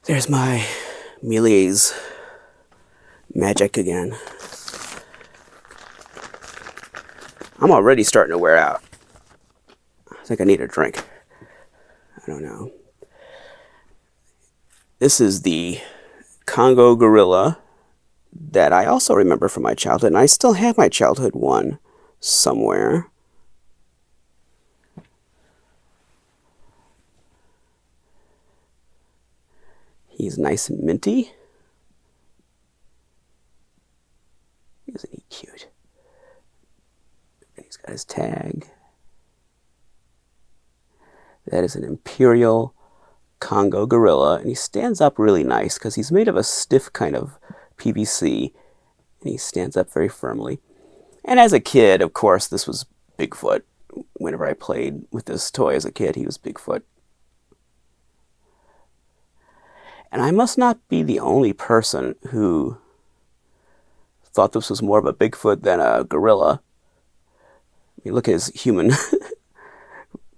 There's my Méliès magic again. I'm already starting to wear out. I think I need a drink. I don't know. This is the Congo gorilla that I also remember from my childhood, and I still have my childhood one somewhere. He's nice and minty. Isn't he cute? And he's got his tag. That is an Imperial Congo gorilla, and he stands up really nice because he's made of a stiff kind of PVC, and he stands up very firmly. And as a kid, of course, this was Bigfoot. Whenever I played with this toy as a kid, he was Bigfoot. And I must not be the only person who thought this was more of a Bigfoot than a gorilla. You look at his human,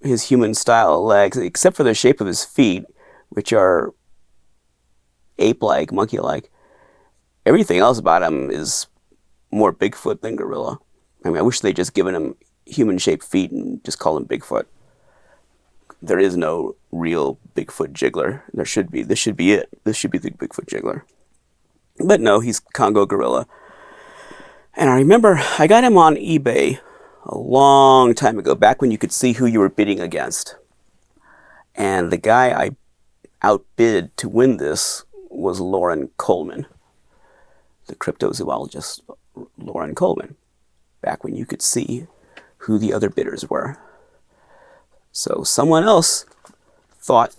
his human style legs, except for the shape of his feet, which are ape-like, monkey-like. Everything else about him is more Bigfoot than gorilla. I mean, I wish they'd just given him human-shaped feet and just called him Bigfoot. There is no real Bigfoot jiggler. There should be. This should be it. This should be the Bigfoot jiggler. But no, he's Congo gorilla. And I remember I got him on eBay a long time ago, back when you could see who you were bidding against. And the guy I outbid to win this was Loren Coleman, the cryptozoologist Loren Coleman, back when you could see who the other bidders were. So someone else thought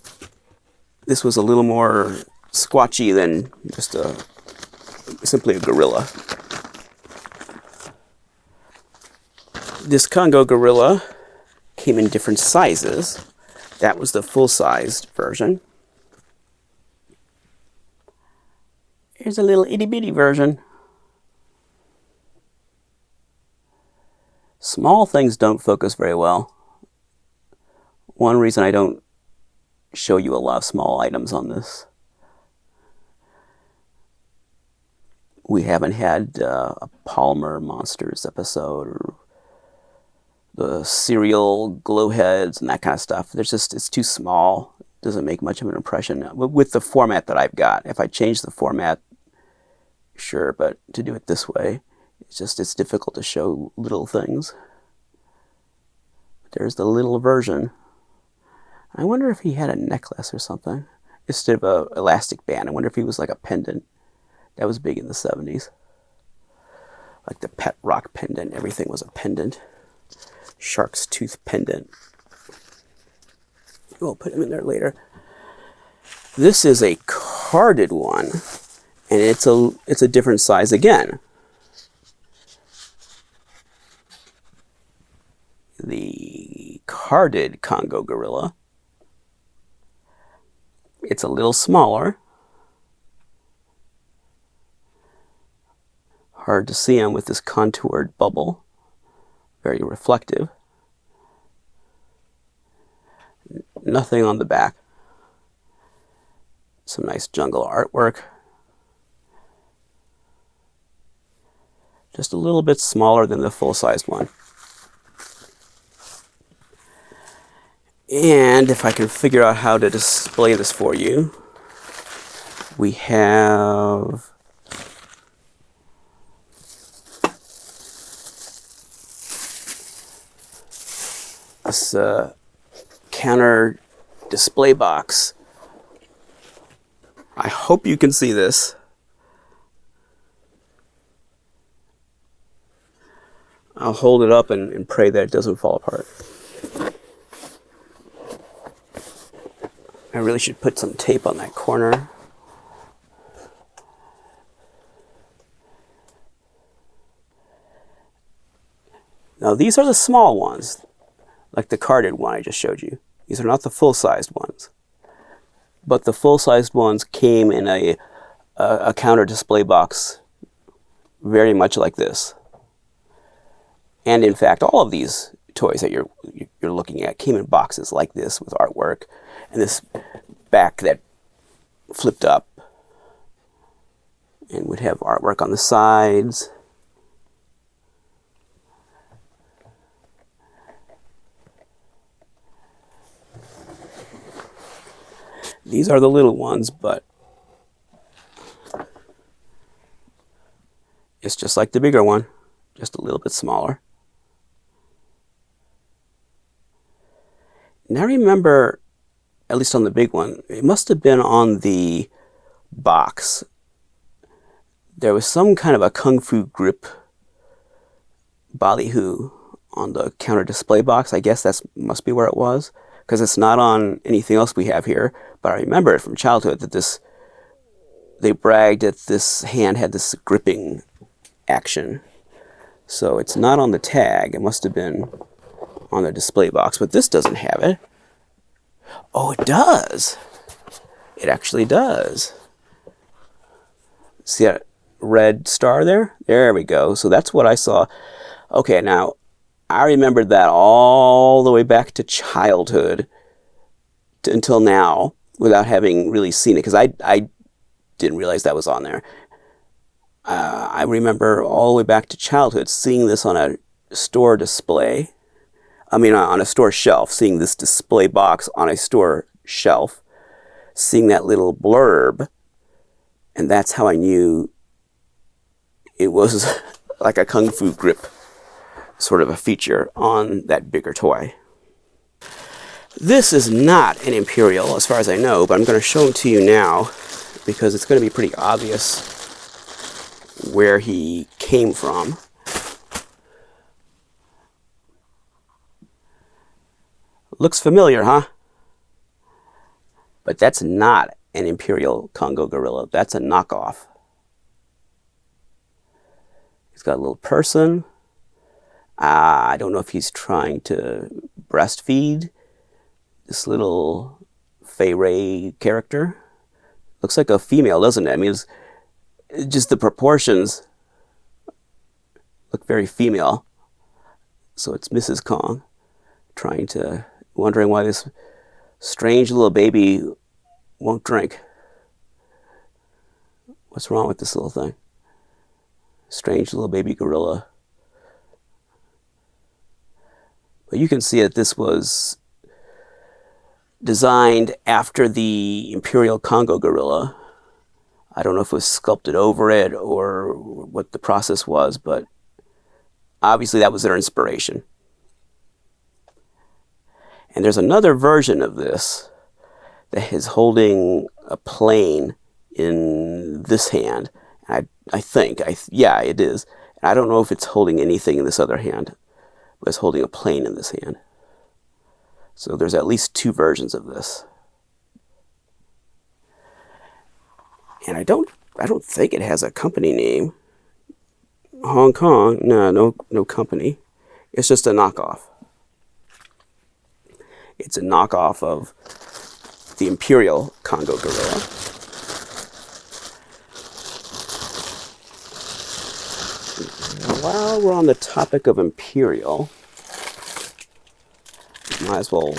this was a little more squatchy than just simply a gorilla. This Congo gorilla came in different sizes. That was the full-sized version. Here's a little itty-bitty version. Small things don't focus very well. One reason I don't show you a lot of small items on this. We haven't had a Palmer Monsters episode or the cereal glow heads and that kind of stuff. It's too small. It doesn't make much of an impression with the format that I've got. If I change the format, sure, but to do it this way, it's difficult to show little things. There's the little version. I wonder if he had a necklace or something instead of an elastic band. I wonder if he was like a pendant. That was big in the 70s. Like the pet rock pendant. Everything was a pendant. Shark's tooth pendant. We'll put him in there later. This is a carded one, and it's a different size again. The carded Congo gorilla. It's a little smaller. Hard to see him with this contoured bubble. Very reflective. Nothing on the back. Some nice jungle artwork. Just a little bit smaller than the full-sized one. And if I can figure out how to display this for you, we have this counter display box. I hope you can see this. I'll hold it up and pray that it doesn't fall apart. I really should put some tape on that corner. Now these are the small ones, like the carded one I just showed you. These are not the full-sized ones. But the full-sized ones came in a counter display box very much like this. And in fact, all of these toys that you're looking at came in boxes like this with artwork and this back that flipped up and would have artwork on the sides. These are the little ones, but it's just like the bigger one, just a little bit smaller. Now remember, at least on the big one, it must have been on the box. There was some kind of a kung fu grip ballyhoo on the counter display box. I guess that must be where it was, because it's not on anything else we have here. But I remember it from childhood that they bragged that this hand had this gripping action. So it's not on the tag. It must have been on the display box, but this doesn't have it. Oh, it does. It actually does. See that red star there? There we go. So that's what I saw. Okay, now I remembered that all the way back to childhood until now without having really seen it, because I didn't realize that was on there. I remember all the way back to childhood seeing this on a store display. I mean, on a store shelf, seeing this display box on a store shelf, seeing that little blurb, and that's how I knew it was like a kung fu grip sort of a feature on that bigger toy. This is not an Imperial as far as I know, but I'm going to show them to you now because it's going to be pretty obvious where he came from. Looks familiar, huh? But that's not an Imperial Congo gorilla. That's a knockoff. He's got a little person. I don't know if he's trying to breastfeed this little Fay Ray character. Looks like a female, doesn't it? I mean, it's just the proportions look very female. So it's Mrs. Kong wondering why this strange little baby won't drink. What's wrong with this little thing? Strange little baby gorilla. But you can see that this was designed after the Imperial Congo gorilla. I don't know if it was sculpted over it or what the process was, but obviously that was their inspiration. And there's another version of this that is holding a plane in this hand. I think, yeah, it is. And I don't know if it's holding anything in this other hand, but it's holding a plane in this hand. So there's at least two versions of this. And I don't think it has a company name. Hong Kong, no company. It's just a knockoff. It's a knockoff of the Imperial Congo gorilla. While we're on the topic of Imperial, might as well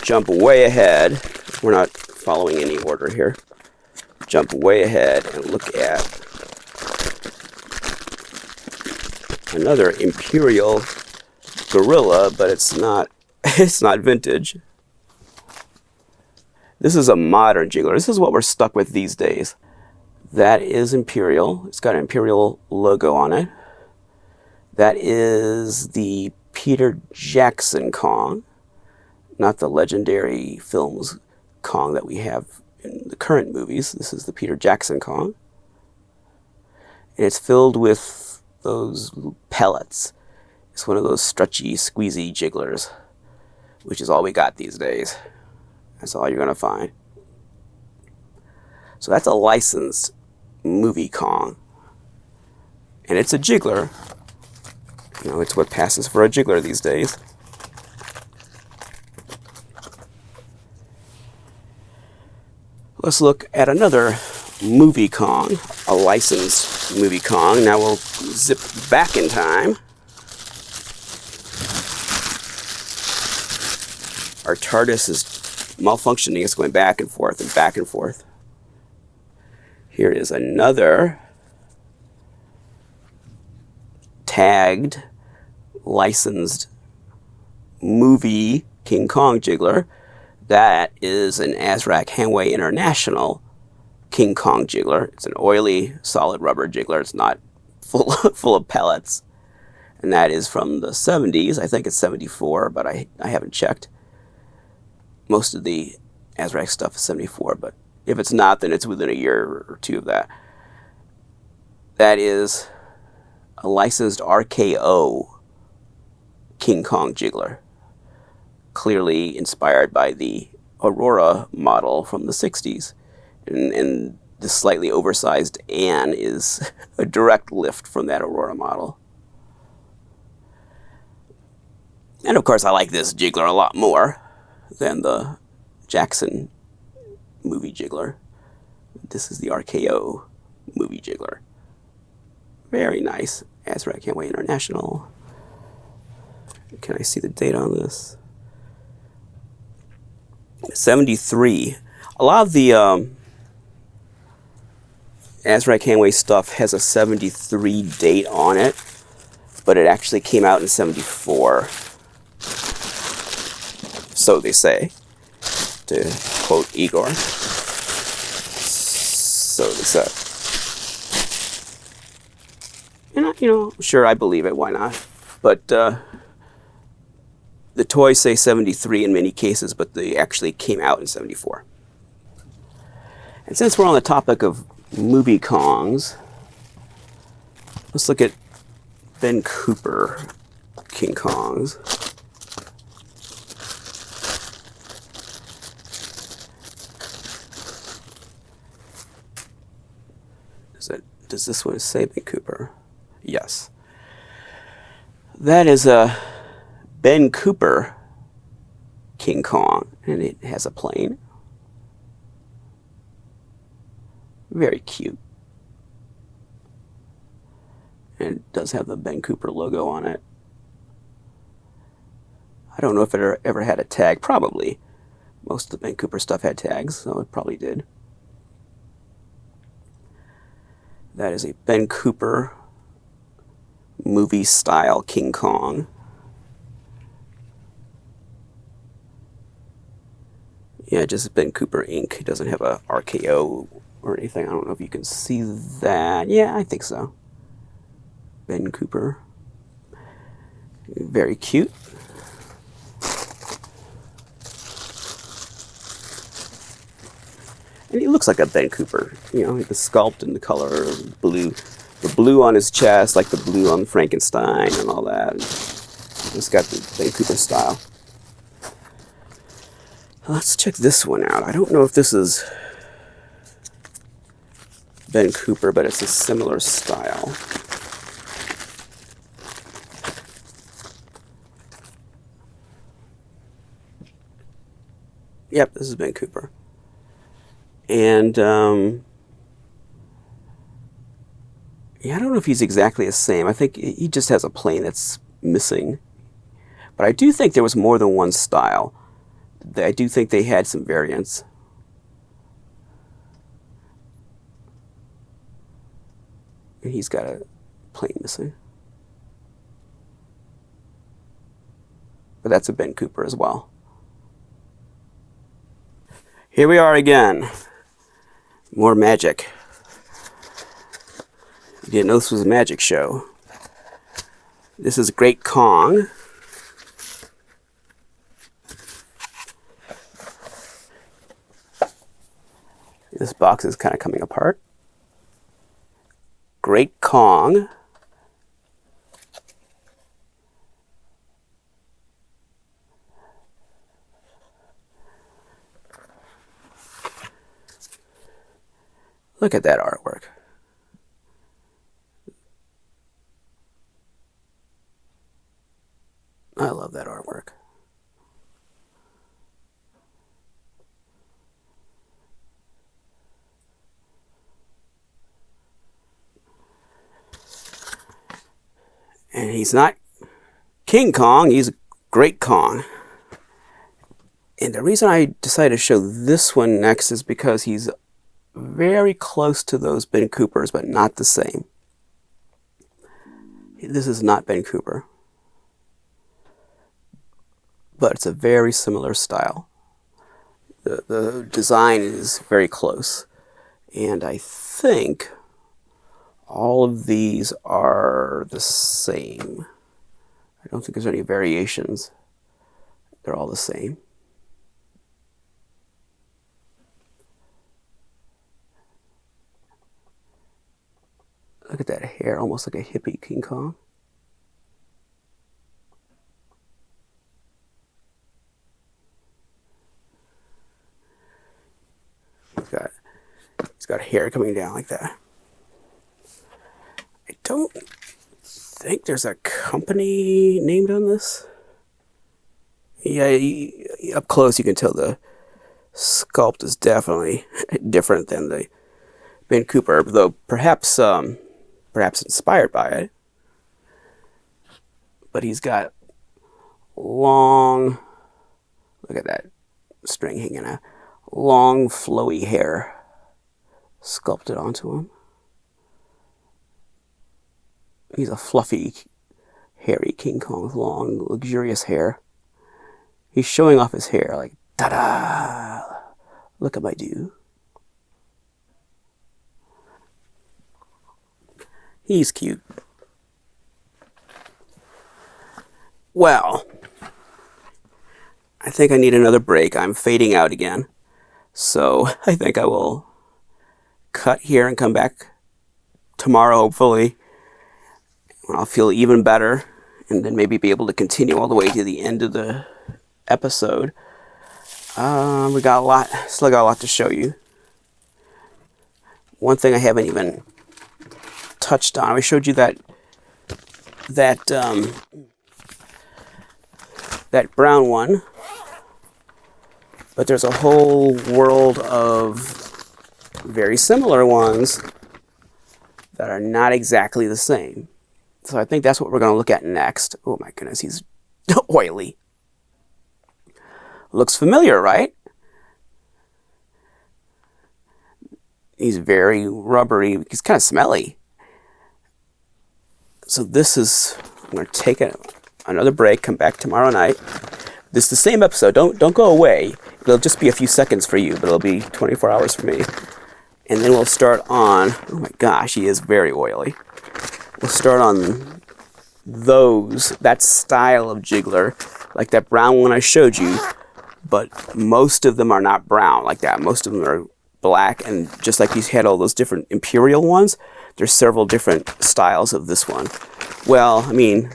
jump way ahead. We're not following any order here. Jump way ahead and look at another Imperial gorilla, but it's not vintage. This is a modern jiggler. This is what we're stuck with these days. That is Imperial. It's got an Imperial logo on it. That is the Peter Jackson Kong, not the legendary films Kong that we have in the current movies. This is the Peter Jackson Kong. And it's filled with those pellets. It's one of those stretchy, squeezy jigglers, which is all we got these days. That's all you're going to find. So that's a licensed movie Kong. And it's a jiggler. You know, it's what passes for a jiggler these days. Let's look at another movie Kong, a licensed movie Kong. Now we'll zip back in time. Our TARDIS is malfunctioning. It's going back and forth and back and forth. Here is another tagged, licensed movie King Kong jiggler. That is an Azrak-Hamway International King Kong jiggler. It's an oily, solid rubber jiggler. It's not full of pellets. And that is from the 70s. I think it's 74, but I haven't checked. Most of the Azrak stuff is 74, but if it's not, then it's within a year or two of that. That is a licensed RKO King Kong jiggler, clearly inspired by the Aurora model from the 60s. And the slightly oversized Anne is a direct lift from that Aurora model. And of course, I like this jiggler a lot more than the Jackson movie jiggler. This is the RKO movie jiggler. Very nice. Azrak-Hamway International. Can I see the date on this? 73. A lot of the Azrak-Hamway stuff has a 73 date on it, but it actually came out in 74. So they say, to quote Igor. So they say. And, sure, I believe it, why not? But the toys say 73 in many cases, but they actually came out in 74. And since we're on the topic of movie Kongs, let's look at Ben Cooper King Kongs. Does this one say Ben Cooper? Yes. That is a Ben Cooper King Kong, and it has a plane. Very cute. And it does have the Ben Cooper logo on it. I don't know if it ever had a tag. Probably. Most of the Ben Cooper stuff had tags, so it probably did. That is a Ben Cooper movie-style King Kong. Yeah, just Ben Cooper Inc. It doesn't have a RKO or anything. I don't know if you can see that. Yeah, I think so. Ben Cooper. Very cute. And he looks like a Ben Cooper, the sculpt and the color, blue, the blue on his chest, like the blue on Frankenstein and all that. It's got the Ben Cooper style. Let's check this one out. I don't know if this is Ben Cooper, but it's a similar style. Yep, this is Ben Cooper. And, yeah, I don't know if he's exactly the same. I think he just has a plane that's missing. But I do think there was more than one style. I do think they had some variants. And he's got a plane missing. But that's a Ben Cooper as well. Here we are again. More magic. You didn't know this was a magic show. This is Great Kong. This box is kind of coming apart. Great Kong. Look at that artwork. I love that artwork. And he's not King Kong, he's Great Kong. And the reason I decided to show this one next is because he's very close to those Ben Coopers, but not the same. This is not Ben Cooper, but it's a very similar style. The design is very close. And I think all of these are the same. I don't think there's any variations. They're all the same. Look at that hair, almost like a hippie King Kong. He's got hair coming down like that. I don't think there's a company named on this. Yeah, up close you can tell the sculpt is definitely different than the Ben Cooper, though perhaps inspired by it. But he's got long, look at that string hanging out, long flowy hair sculpted onto him. He's a fluffy, hairy King Kong with long, luxurious hair. He's showing off his hair like, ta-da! Look at my do. He's cute. Well, I think I need another break. I'm fading out again. So I think I will cut here and come back tomorrow, hopefully. I'll feel even better, and then maybe be able to continue all the way to the end of the episode. We got a lot, still got a lot to show you. One thing I haven't even touched on, I showed you that brown one, but there's a whole world of very similar ones that are not exactly the same. So I think that's what we're going to look at next. Oh my goodness, he's oily. Looks familiar, right? He's very rubbery. He's kind of smelly. So this is, I'm going to take another break, come back tomorrow night. This is the same episode. Don't go away. It'll just be a few seconds for you, but it'll be 24 hours for me. And then we'll start on, oh my gosh, he is very oily. We'll start on that style of jiggler, like that brown one I showed you, but most of them are not brown like that. Most of them are black, and just like he's had all those different Imperial ones, there's several different styles of this one. Well, I mean,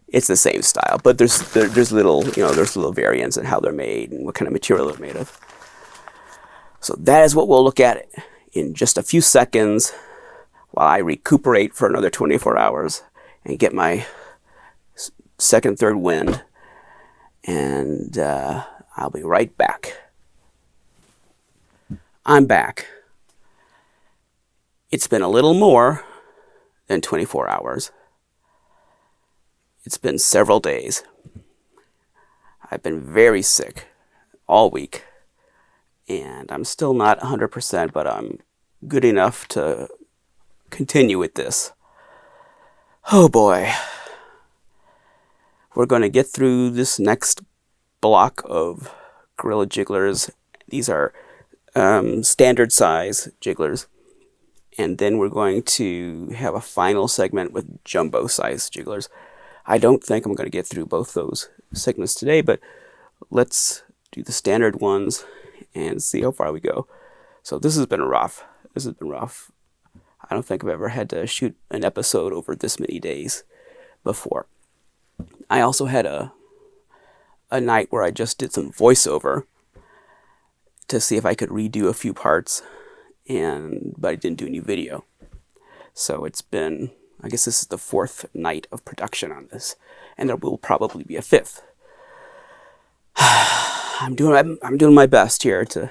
it's the same style, but there's little, there's little variants in how they're made and what kind of material they're made of. So that is what we'll look at in just a few seconds while I recuperate for another 24 hours and get my second, third wind. And I'll be right back. I'm back. It's been a little more than 24 hours. It's been several days. I've been very sick all week. And I'm still not 100%, but I'm good enough to continue with this. Oh boy. We're going to get through this next block of Gorilla Jigglers. These are standard size jigglers. And then we're going to have a final segment with jumbo size jigglers. I don't think I'm going to get through both those segments today, but let's do the standard ones and see how far we go. So this has been rough. I don't think I've ever had to shoot an episode over this many days before. I also had a night where I just did some voiceover to see if I could redo a few parts, but I didn't do any video. So it's been, I guess this is the fourth night of production on this, and there will probably be a fifth. I'm doing my best here to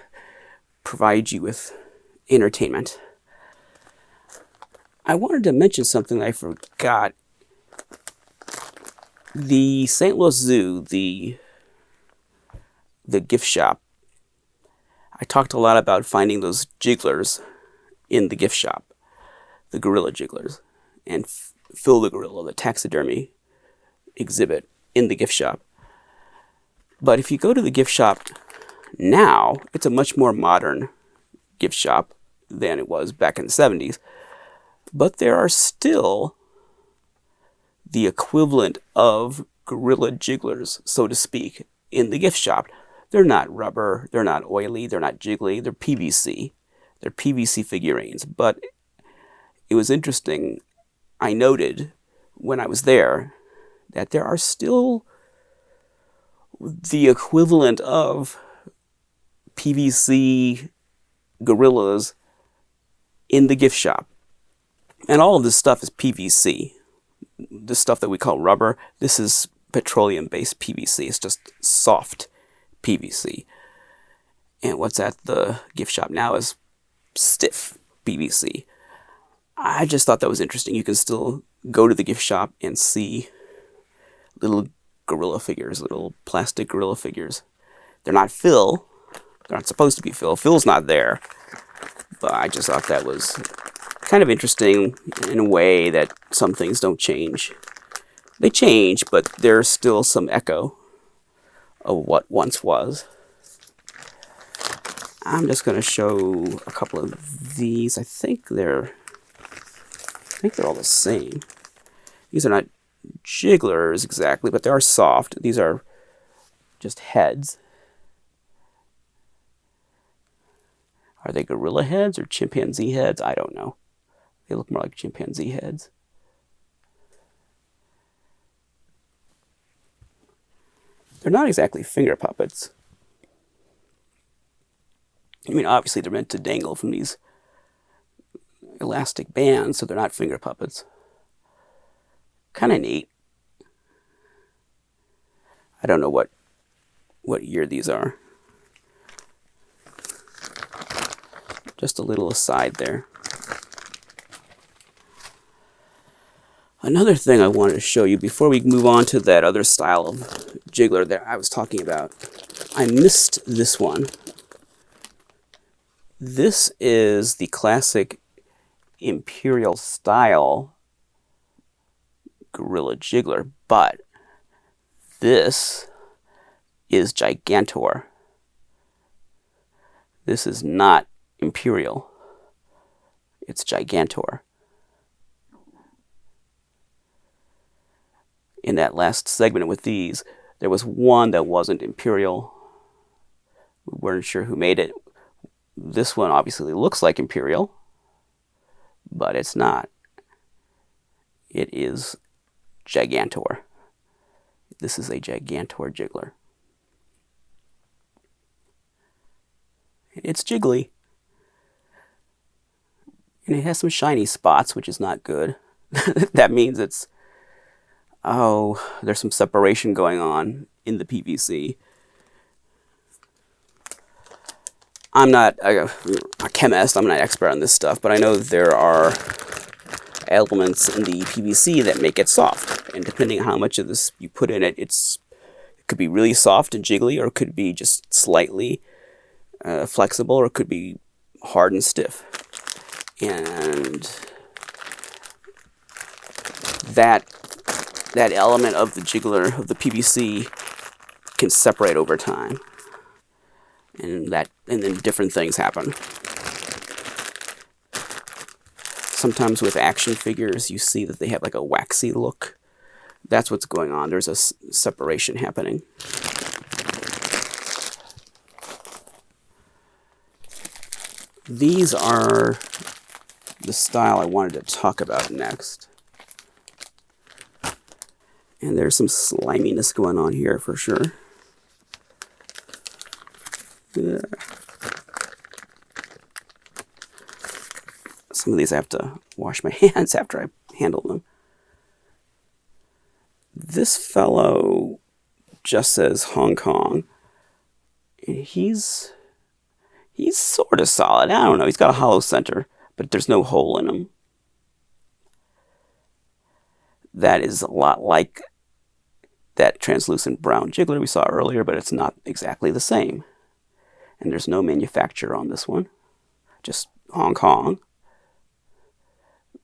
provide you with entertainment. I wanted to mention something I forgot. The St. Louis Zoo, the gift shop, I talked a lot about finding those jigglers in the gift shop, the gorilla jigglers, and Phil the gorilla, the taxidermy exhibit in the gift shop. But if you go to the gift shop now, it's a much more modern gift shop than it was back in the 70s. But there are still the equivalent of gorilla jigglers, so to speak, in the gift shop. They're not rubber, they're not oily, they're not jiggly, they're PVC. They're PVC figurines. But it was interesting, I noted when I was there that there are still the equivalent of PVC gorillas in the gift shop. And all of this stuff is PVC. The stuff that we call rubber, this is petroleum-based PVC. It's just soft PVC. And what's at the gift shop now is stiff PVC. I just thought that was interesting. You can still go to the gift shop and see little gorilla figures, little plastic gorilla figures. They're not Phil. They're not supposed to be Phil. Phil's not there. But I just thought that was kind of interesting in a way that some things don't change. They change, but there's still some echo of what once was. I'm just going to show a couple of these. I think they're all the same. These are not jigglers exactly, but they are soft. These are just heads. Are they gorilla heads or chimpanzee heads? I don't know. They look more like chimpanzee heads. They're not exactly finger puppets. I mean, obviously they're meant to dangle from these elastic bands, so they're not finger puppets. Kind of neat. I don't know what year these are. Just a little aside there. Another thing I wanted to show you before we move on to that other style of jiggler that I was talking about. I missed this one. This is the classic Imperial style gorilla jiggler, but this is Gigantor. This is not Imperial. It's Gigantor. In that last segment with these, there was one that wasn't Imperial. We weren't sure who made it. This one obviously looks like Imperial, but it's not. It is Gigantor. This is a Gigantor jiggler. It's jiggly. And it has some shiny spots, which is not good. That means there's some separation going on in the PVC. I'm not a chemist, I'm not an expert on this stuff, but I know there are elements in the PVC that make it soft. And depending on how much of this you put in it, it could be really soft and jiggly, or it could be just slightly flexible, or it could be hard and stiff. And that element of the jiggler, of the PVC, can separate over time. And then different things happen. Sometimes with action figures, you see that they have like a waxy look. That's what's going on. There's a separation happening. These are the style I wanted to talk about next. And there's some sliminess going on here for sure. Yeah. Some of these I have to wash my hands after I handle them. This fellow just says Hong Kong. And he's sort of solid. I don't know. He's got a hollow center, but there's no hole in him. That is a lot like that translucent brown jiggler we saw earlier, but it's not exactly the same. And there's no manufacturer on this one. Just Hong Kong.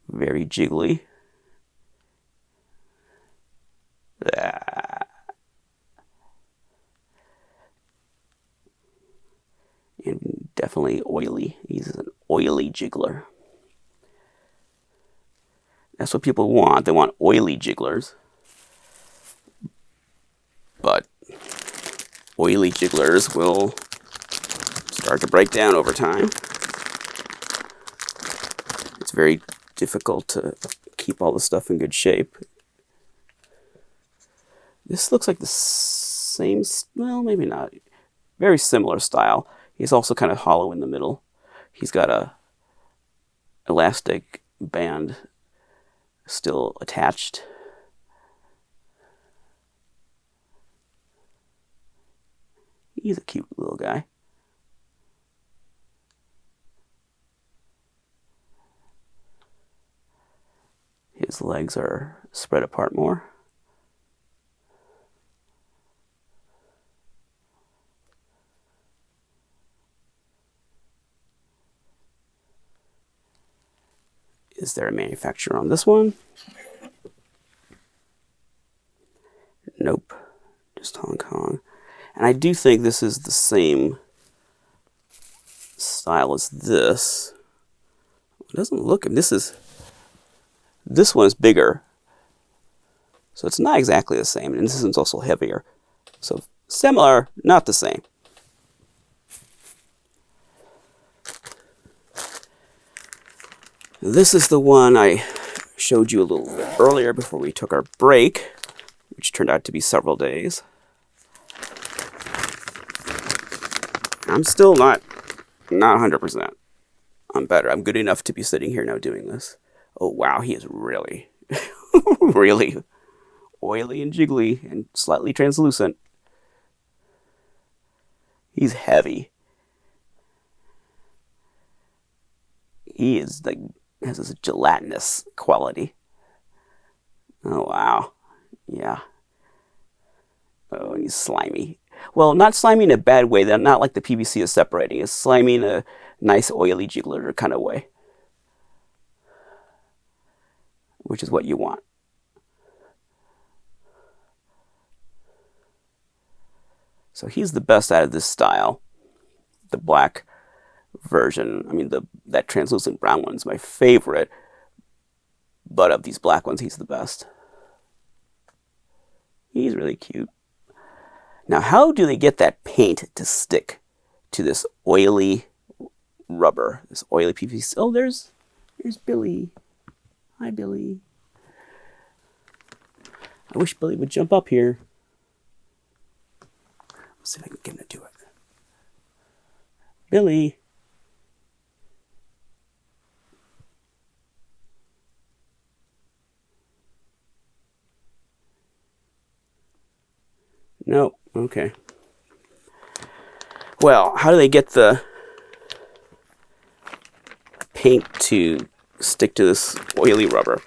Very jiggly. And definitely oily. He's an oily jiggler. That's what people want. They want oily jigglers. But oily jigglers will start to break down over time. It's very difficult to keep all the stuff in good shape. This looks like the same, well, maybe not. Very similar style. He's also kind of hollow in the middle. He's got a elastic band still attached. He's a cute little guy. His legs are spread apart more. Is there a manufacturer on this one? Nope. Just Hong Kong. And I do think this is the same style as this. It doesn't look... This one is bigger. So it's not exactly the same. And this one's also heavier. So similar, not the same. This is the one I showed you a little bit earlier before we took our break, which turned out to be several days. I'm still not 100%. I'm better. I'm good enough to be sitting here now doing this. Oh, wow, he is really, really oily and jiggly and slightly translucent. He's heavy. He is like... has this gelatinous quality. Oh, wow. Yeah. Oh, and he's slimy. Well, not slimy in a bad way. They're not like the PVC is separating. It's slimy in a nice, oily jiggler kind of way. Which is what you want. So he's the best out of this style. The black version. I mean, that translucent brown one's my favorite. But of these black ones, he's the best. He's really cute. Now, how do they get that paint to stick to this oily rubber, this oily PVC? Oh, there's Billy. Hi, Billy. I wish Billy would jump up here. Let's see if I can get him to do it. Billy. No. Okay. Well, how do they get the paint to stick to this oily rubber?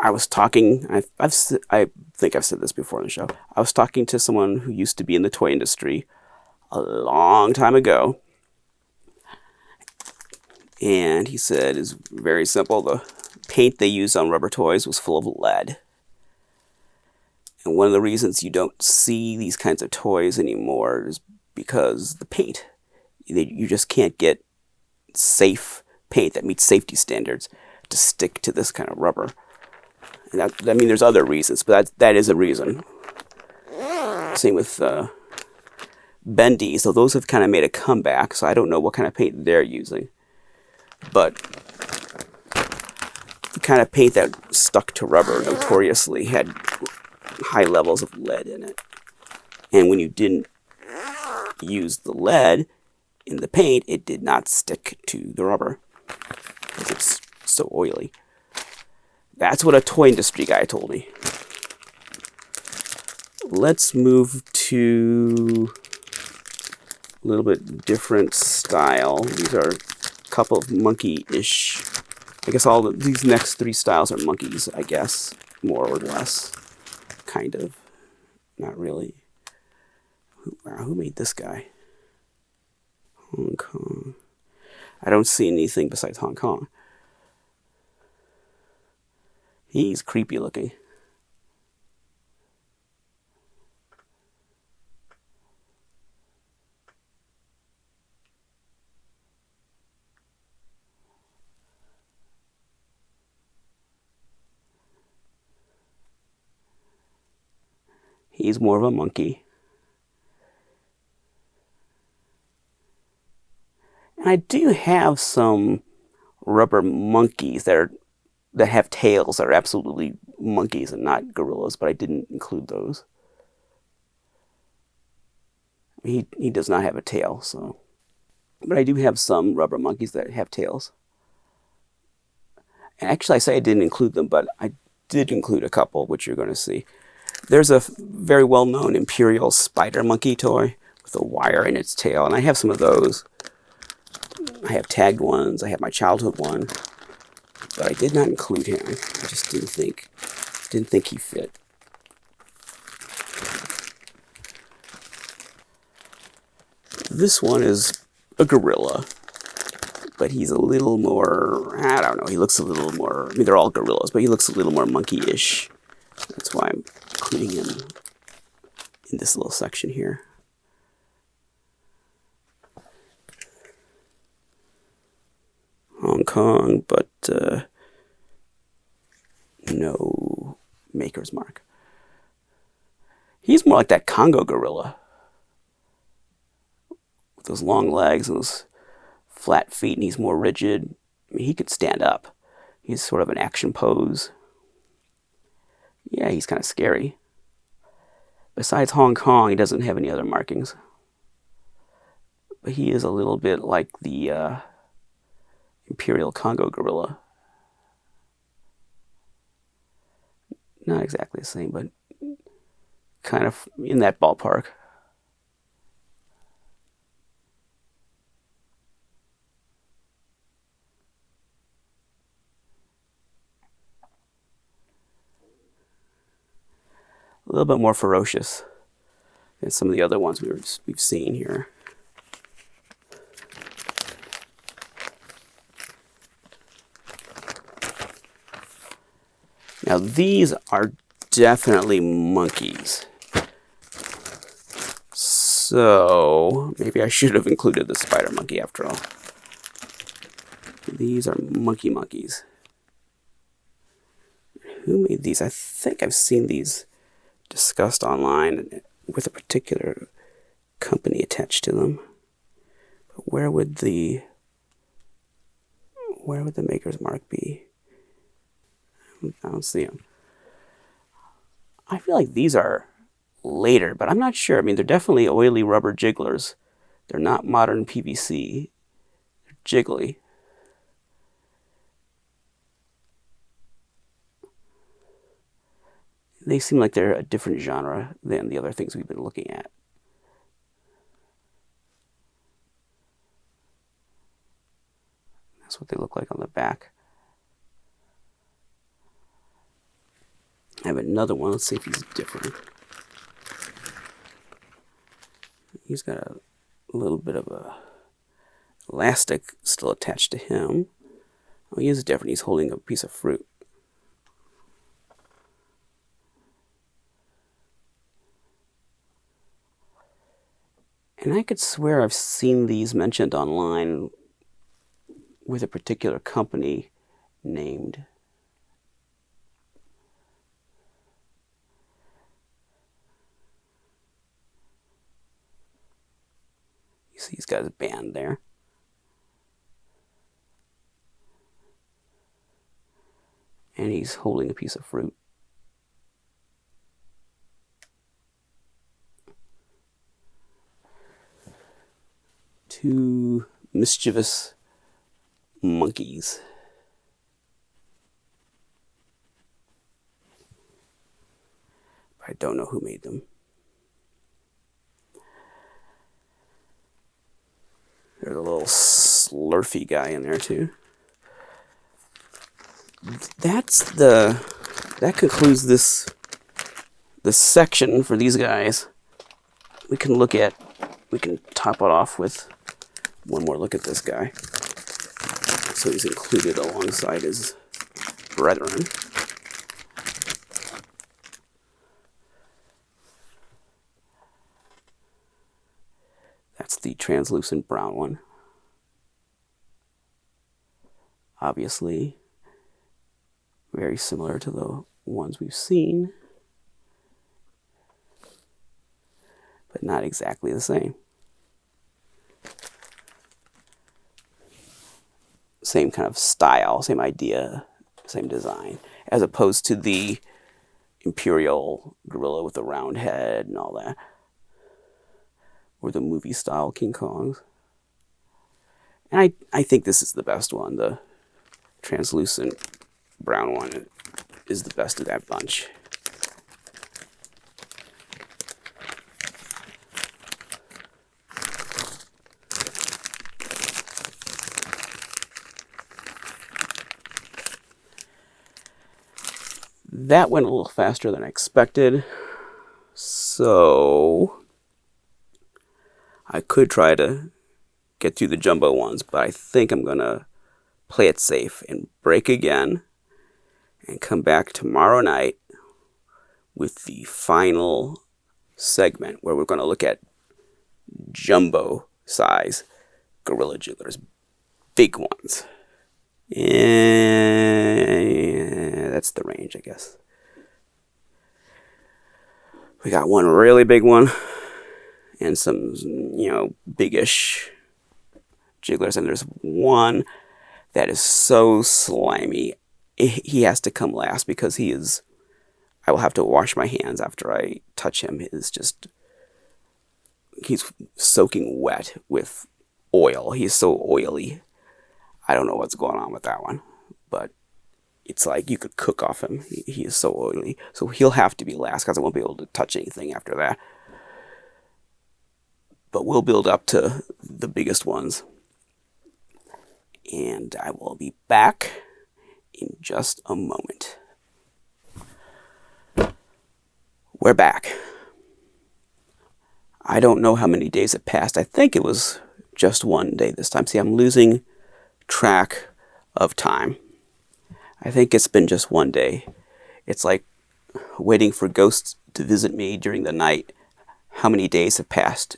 I was talking, I think I've said this before on the show. I was talking to someone who used to be in the toy industry a long time ago. And he said it's very simple. The paint they used on rubber toys was full of lead. And one of the reasons you don't see these kinds of toys anymore is because the paint. You just can't get safe paint that meets safety standards to stick to this kind of rubber. And I mean, there's other reasons, but that is a reason. Same with bendies, so those have kind of made a comeback, so I don't know what kind of paint they're using. But the kind of paint that stuck to rubber notoriously had high levels of lead in it. And when you didn't use the lead in the paint, it did not stick to the rubber because it's so oily. That's what a toy industry guy told me. Let's move to a little bit different style. These are a couple of monkey-ish. I guess these next three styles are monkeys, I guess, more or less. Kind of. Not really. Who made this guy? Hong Kong. I don't see anything besides Hong Kong. He's creepy looking. He's more of a monkey. And I do have some rubber monkeys that have tails that are absolutely monkeys and not gorillas, but I didn't include those. He does not have a tail, so. But I do have some rubber monkeys that have tails. And actually, I say I didn't include them, but I did include a couple, which you're going to see. There's a very well-known Imperial spider monkey toy, with a wire in its tail, and I have some of those. I have tagged ones. I have my childhood one, but I did not include him. I just didn't think he fit. This one is a gorilla, but he's a little more, I don't know, he looks a little more, I mean, they're all gorillas, but he looks a little more monkey-ish. That's why I'm including him in this little section here. Hong Kong, but no maker's mark. He's more like that Congo gorilla, with those long legs and those flat feet, and he's more rigid. I mean, he could stand up. He's sort of an action pose. Yeah, he's kind of scary. Besides Hong Kong, he doesn't have any other markings. But he is a little bit like the Imperial Congo gorilla. Not exactly the same, but kind of in that ballpark. A little bit more ferocious than some of the other ones we've seen here. Now these are definitely monkeys. So maybe I should have included the spider monkey after all. These are monkeys. Who made these? I think I've seen these discussed online with a particular company attached to them. But where would the maker's mark be? I don't see them. I feel like these are later, but I'm not sure. I mean, they're definitely oily rubber jigglers. They're not modern PVC. They're jiggly. They seem like they're a different genre than the other things we've been looking at. That's what they look like on the back. I have another one. Let's see if he's different. He's got a little bit of a elastic still attached to him. Oh, he is different. He's holding a piece of fruit. And I could swear I've seen these mentioned online with a particular company named. You see he's got his band there. And he's holding a piece of fruit. Two mischievous monkeys. I don't know who made them. There's a little slurfy guy in there too. That concludes this section for these guys. We can top it off with one more look at this guy. So he's included alongside his brethren. That's the translucent brown one. Obviously, very similar to the ones we've seen, but not exactly the same. Same kind of style, same idea, same design, as opposed to the Imperial Gorilla with the round head and all that, or the movie style King Kongs. And I think this is the best one. The translucent brown one is the best of that bunch. That went a little faster than I expected. So I could try to get through the jumbo ones, but I think I'm going to play it safe and break again and come back tomorrow night with the final segment where we're going to look at jumbo size gorilla jigglers, big ones. And that's the range, I guess. We got one really big one and some, biggish jigglers. And there's one that is so slimy. He has to come last because I will have to wash my hands after I touch him. He's soaking wet with oil. He's so oily. I don't know what's going on with that one, but it's like you could cook off him. He is so oily. So he'll have to be last because I won't be able to touch anything after that. But we'll build up to the biggest ones. And I will be back in just a moment. We're back. I don't know how many days have passed. I think it was just one day this time. See, I'm losing track of time. I think it's been just one day. It's like waiting for ghosts to visit me during the night. How many days have passed?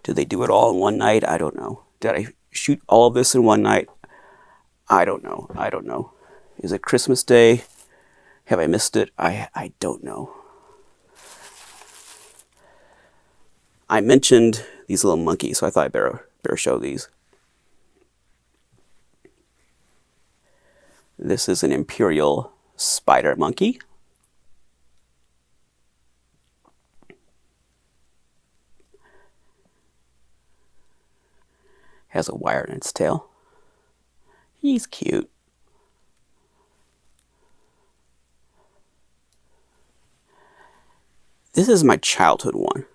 Did they do it all in one night? I don't know. Did I shoot all of this in one night? I don't know. Is it Christmas Day? Have I missed it? I don't know. I mentioned these little monkeys, so I thought I better show these. This is an Imperial spider monkey. Has a wire in its tail. He's cute. This is my childhood one.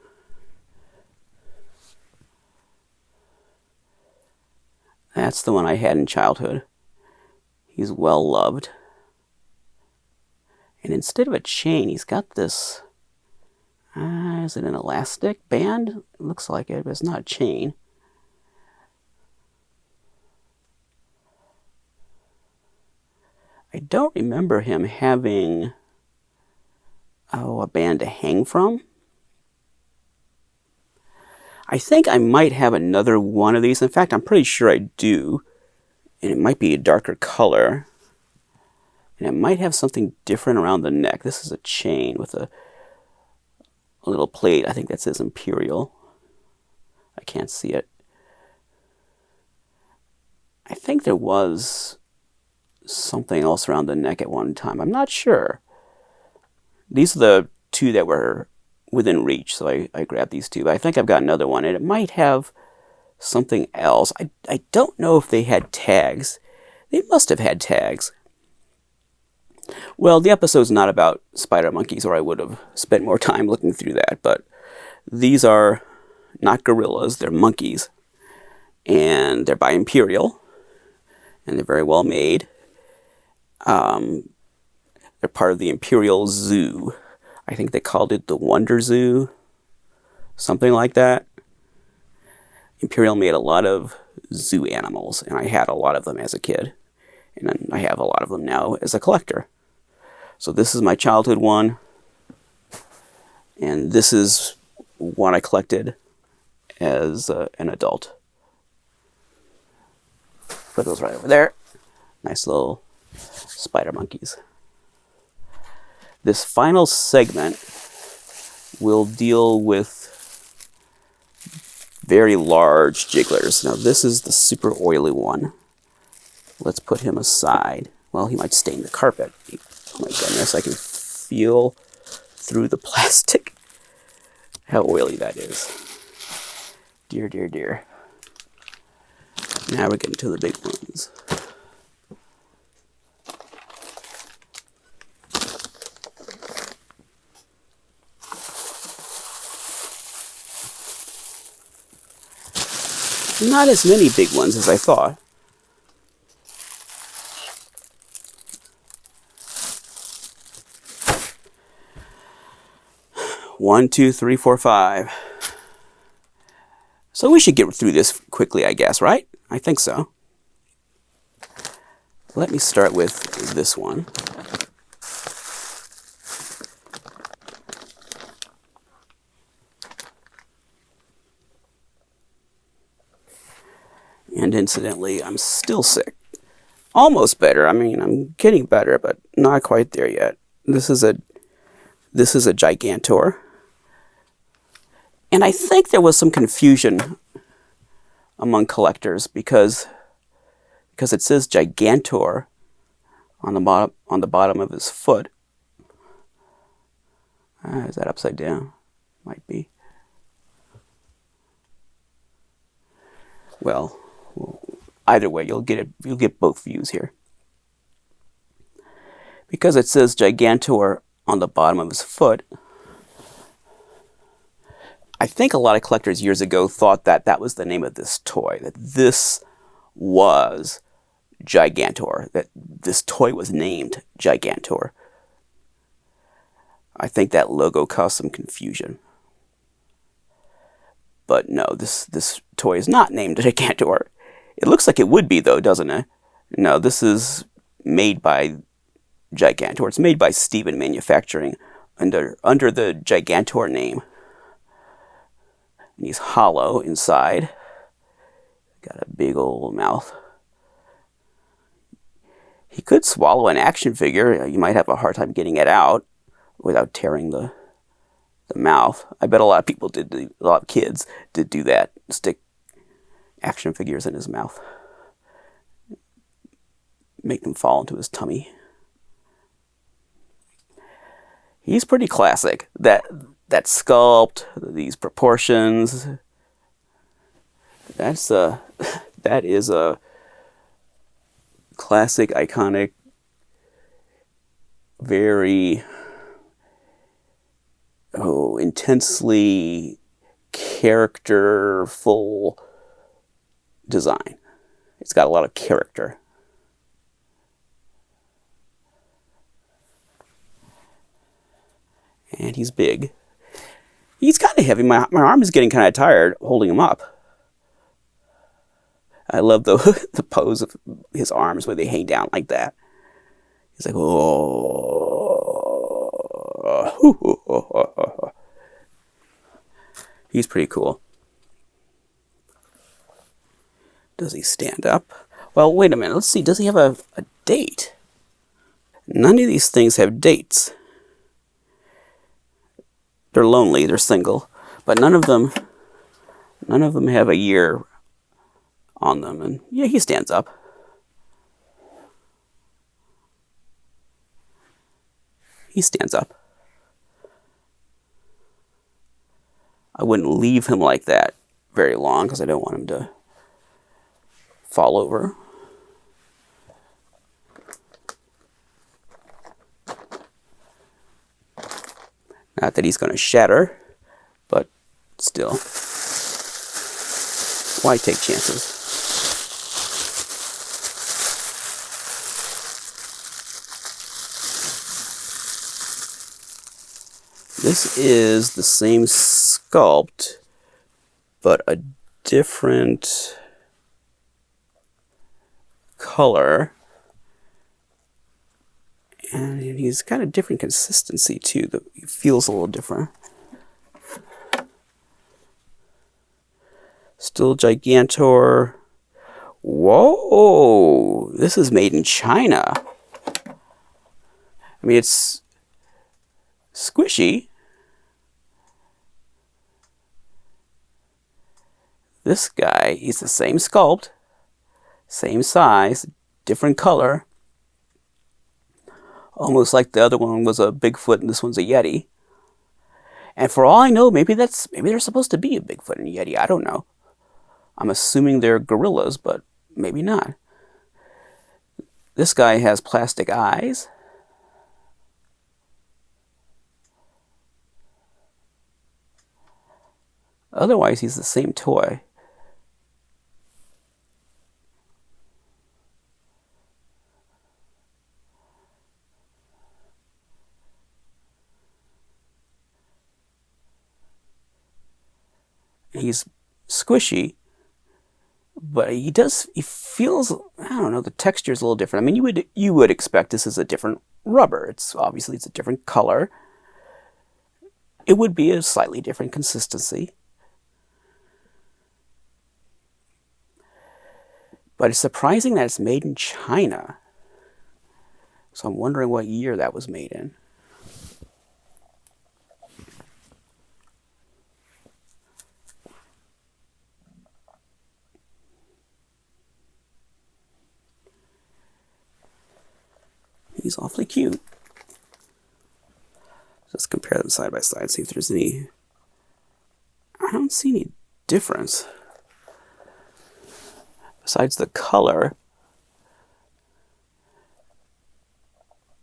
That's the one I had in childhood. He's well loved. And instead of a chain, he's got this, is it an elastic band? It looks like it, but it's not a chain. I don't remember him having, a band to hang from. I think I might have another one of these. In fact, I'm pretty sure I do. And it might be a darker color. And it might have something different around the neck. This is a chain with a little plate. I think that says Imperial. I can't see it. I think there was something else around the neck at one time. I'm not sure. These are the two that were within reach, so I grabbed these two. But I think I've got another one, and it might have something else. I don't know if they had tags. They must have had tags. Well, the episode's not about spider monkeys, or I would have spent more time looking through that, but these are not gorillas, they're monkeys. And they're by Imperial, and they're very well made. They're part of the Imperial Zoo. I think they called it the Wonder Zoo, something like that. Imperial made a lot of zoo animals, and I had a lot of them as a kid. And I have a lot of them now as a collector. So this is my childhood one. And this is one I collected as an adult. Put those right over there. Nice little spider monkeys. This final segment will deal with very large jigglers. Now this is the super oily one. Let's put him aside. Well, he might stain the carpet. Oh my goodness, I can feel through the plastic how oily that is. Dear, dear, dear. Now we're getting to the big ones. Not as many big ones as I thought. 1, 2, 3, 4, 5. So we should get through this quickly, I guess, right? I think so. Let me start with this one. And incidentally, I'm still sick. Almost better. I mean, I'm getting better, but not quite there yet. This is a Gigantor. And I think there was some confusion among collectors because it says Gigantor on the bottom of his foot. Is that upside down? Might be. Well, either way, you'll get both views here. Because it says Gigantor on the bottom of his foot, I think a lot of collectors years ago thought that that was the name of this toy, that this was Gigantor, that this toy was named Gigantor. I think that logo caused some confusion. But no, this toy is not named Gigantor. It looks like it would be, though, doesn't it? No, this is made by Gigantor. It's made by Steven Manufacturing under the Gigantor name. And he's hollow inside. Got a big old mouth. He could swallow an action figure. You might have a hard time getting it out without tearing the mouth. I bet a lot of people a lot of kids did do that. Stick action figures in his mouth. Make them fall into his tummy. He's pretty classic. That sculpt, these proportions. That is a classic, iconic, very intensely characterful design. It's got a lot of character. And he's big. He's kind of heavy. My arm is getting kind of tired holding him up. I love the pose of his arms where they hang down like that. He's like, oh. He's pretty cool. Does he stand up? Well, wait a minute. Let's see. Does he have a date? None of these things have dates. They're lonely. They're single. But none of them have a year on them. And yeah, he stands up. He stands up. I wouldn't leave him like that very long because I don't want him to fall over. Not that he's going to shatter, but still. Why take chances? This is the same sculpt, but a different color. And he's got a different consistency too. It feels a little different. Still Gigantor. Whoa! This is made in China. I mean, it's squishy. This guy, he's the same sculpt, same size, different color. Almost like the other one was a Bigfoot and this one's a Yeti. And for all I know, maybe they're supposed to be a Bigfoot and a Yeti. I don't know. I'm assuming they're gorillas, but maybe not. This guy has plastic eyes. Otherwise, he's the same toy. He's squishy, but he feels, I don't know, the texture is a little different. I mean, you would expect this is a different rubber. It's a different color. It would be a slightly different consistency. But it's surprising that it's made in China. So I'm wondering what year that was made in. He's awfully cute. Let's compare them side by side, see if there's any... I don't see any difference. Besides the color,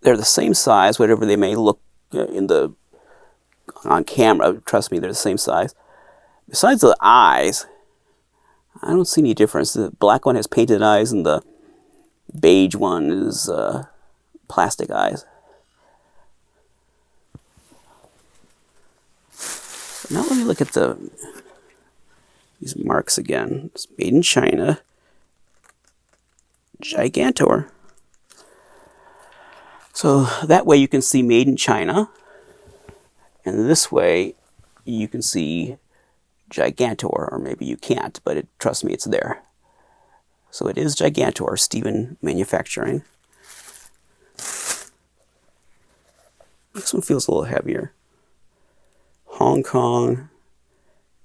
they're the same size, whatever they may look on camera. Trust me, they're the same size. Besides the eyes, I don't see any difference. The black one has painted eyes, and the beige one is plastic eyes. Now let me look at these marks again. It's made in China. Gigantor. So that way you can see made in China, and this way you can see Gigantor, or maybe you can't, but trust me, it's there. So it is Gigantor, Stephen Manufacturing. This one feels a little heavier. Hong Kong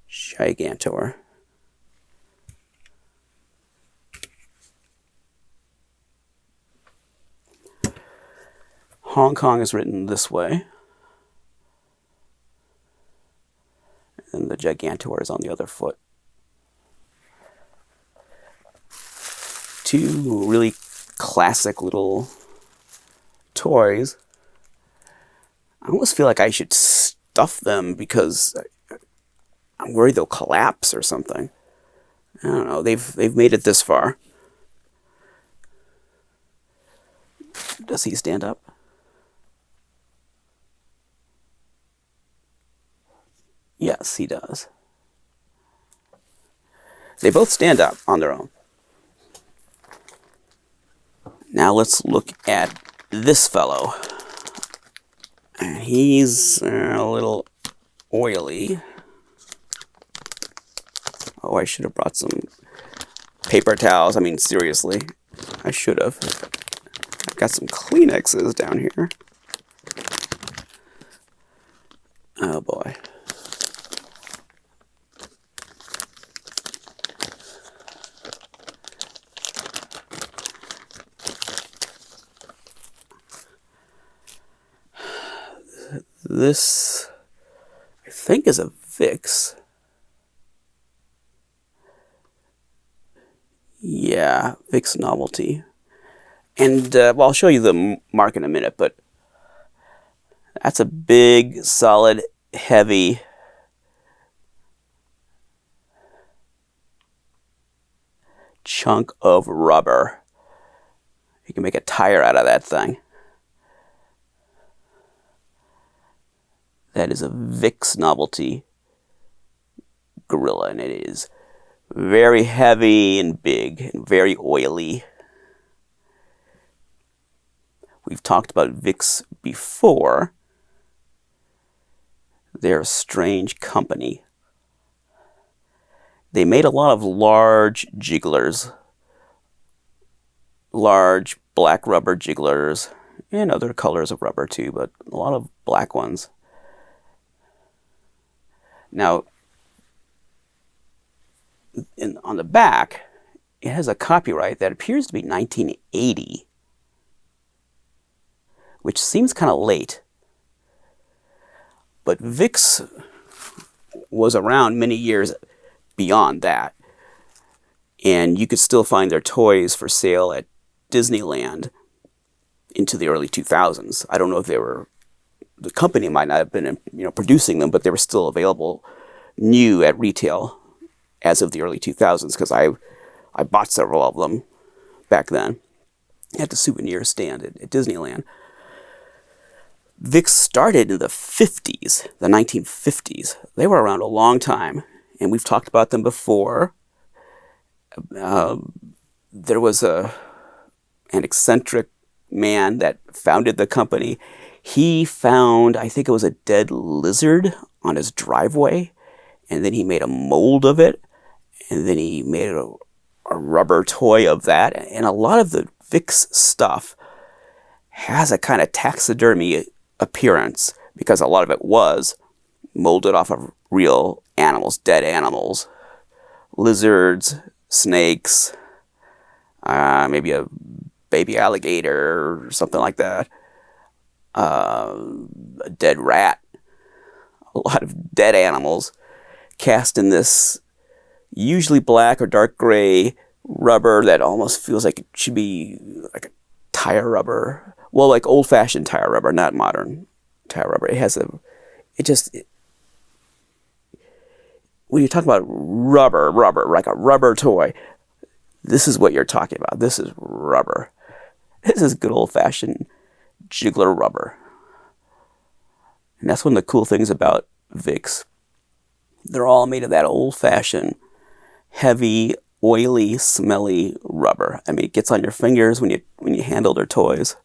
Gigantor. Hong Kong is written this way, and the Gigantor is on the other foot. Two really classic little toys. I almost feel like I should stuff them because I'm worried they'll collapse or something. I don't know. They've made it this far. Does he stand up? Yes, he does. They both stand up on their own. Now let's look at this fellow. And he's a little oily. Oh, I should have brought some paper towels. I mean, seriously, I should have. I've got some Kleenexes down here. Oh boy. This, I think, is a Vicks. Yeah, Vicks Novelty. And, well, I'll show you the mark in a minute, but that's a big, solid, heavy chunk of rubber. You can make a tire out of that thing. That is a Vicks Novelty Gorilla, and it is very heavy and big and very oily. We've talked about Vicks before. They're a strange company. They made a lot of large jigglers, large black rubber jigglers, and other colors of rubber too, but a lot of black ones. Now, on the back, it has a copyright that appears to be 1980, which seems kind of late. But Vicks was around many years beyond that, and you could still find their toys for sale at Disneyland into the early 2000s. I don't know if they were... The company might not have been, producing them, but they were still available new at retail as of the early 2000s, because I bought several of them back then at the souvenir stand at Disneyland. Vicks started in the 50s, the 1950s. They were around a long time, and we've talked about them before. There was an eccentric man that founded the company. He found, I think it was a dead lizard on his driveway, and then he made a mold of it, and then he made a rubber toy of that. And a lot of the Vicks stuff has a kind of taxidermy appearance, because a lot of it was molded off of real animals, dead animals, lizards, snakes, maybe a baby alligator or something like that, a dead rat, a lot of dead animals cast in this usually black or dark gray rubber that almost feels like it should be like a tire rubber. Well, like old-fashioned tire rubber, not modern tire rubber. When you talk about rubber, like a rubber toy, this is what you're talking about. This is rubber. This is good old-fashioned jiggler rubber. And that's one of the cool things about Vicks. They're all made of that old-fashioned, heavy, oily, smelly rubber. I mean, it gets on your fingers when you handle their toys.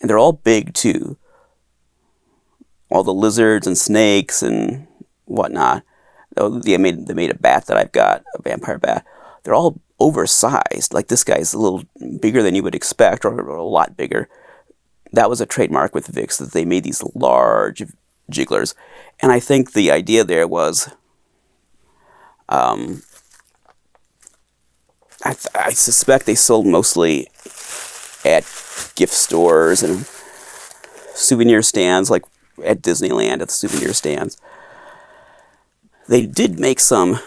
And they're all big, too. All the lizards and snakes and whatnot. They made a bat that I've got, a vampire bat. They're all oversized. Like, this guy's a little bigger than you would expect, or a lot bigger. That was a trademark with Vicks, that they made these large jigglers. And I think the idea there was, I suspect they sold mostly at gift stores and souvenir stands, like at Disneyland, at the souvenir stands. They did make some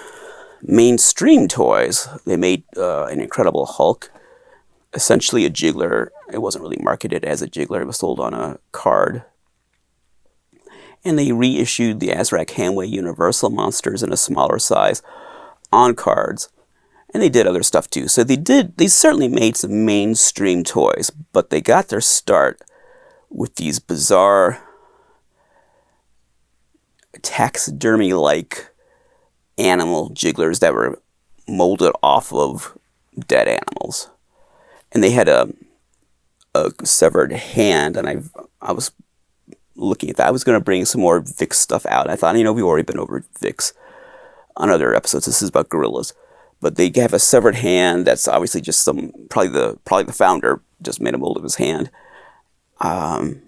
mainstream toys. They made an Incredible Hulk, essentially a jiggler. It wasn't really marketed as a jiggler. It was sold on a card. And they reissued the Azrak-Hamway Universal monsters in a smaller size on cards. And they did other stuff too. So they certainly made some mainstream toys, but they got their start with these bizarre taxidermy-like animal jigglers that were molded off of dead animals. And they had a severed hand, and I was looking at that. I was going to bring some more Vicks stuff out. I thought, we've already been over Vicks on other episodes. This is about gorillas. But they have a severed hand that's obviously just probably the founder just made a mold of his hand. And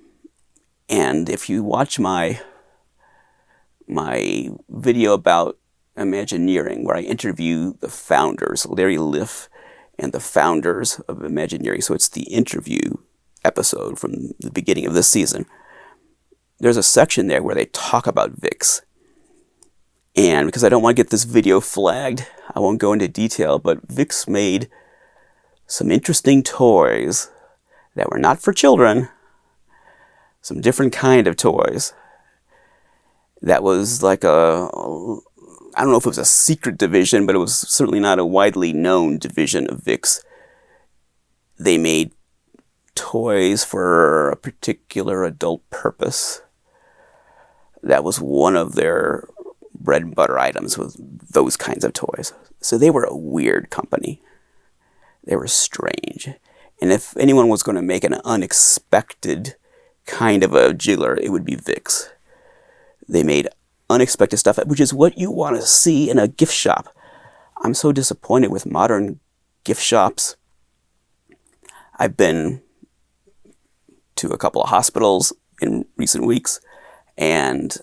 if you watch my video about Imagineering, where I interview the founders, Larry Liff and the founders of Imagineering, so it's the interview episode from the beginning of this season, there's a section there where they talk about Vicks. And because I don't want to get this video flagged, I won't go into detail, but Vicks made some interesting toys that were not for children, some different kind of toys. That was like I don't know if it was a secret division, but it was certainly not a widely known division of Vicks. They made toys for a particular adult purpose. That was one of their bread and butter items, with those kinds of toys. So they were a weird company. They were strange. And if anyone was going to make an unexpected kind of a jiggler, it would be Vicks. They made unexpected stuff, which is what you want to see in a gift shop. I'm so disappointed with modern gift shops. I've been to a couple of hospitals in recent weeks, and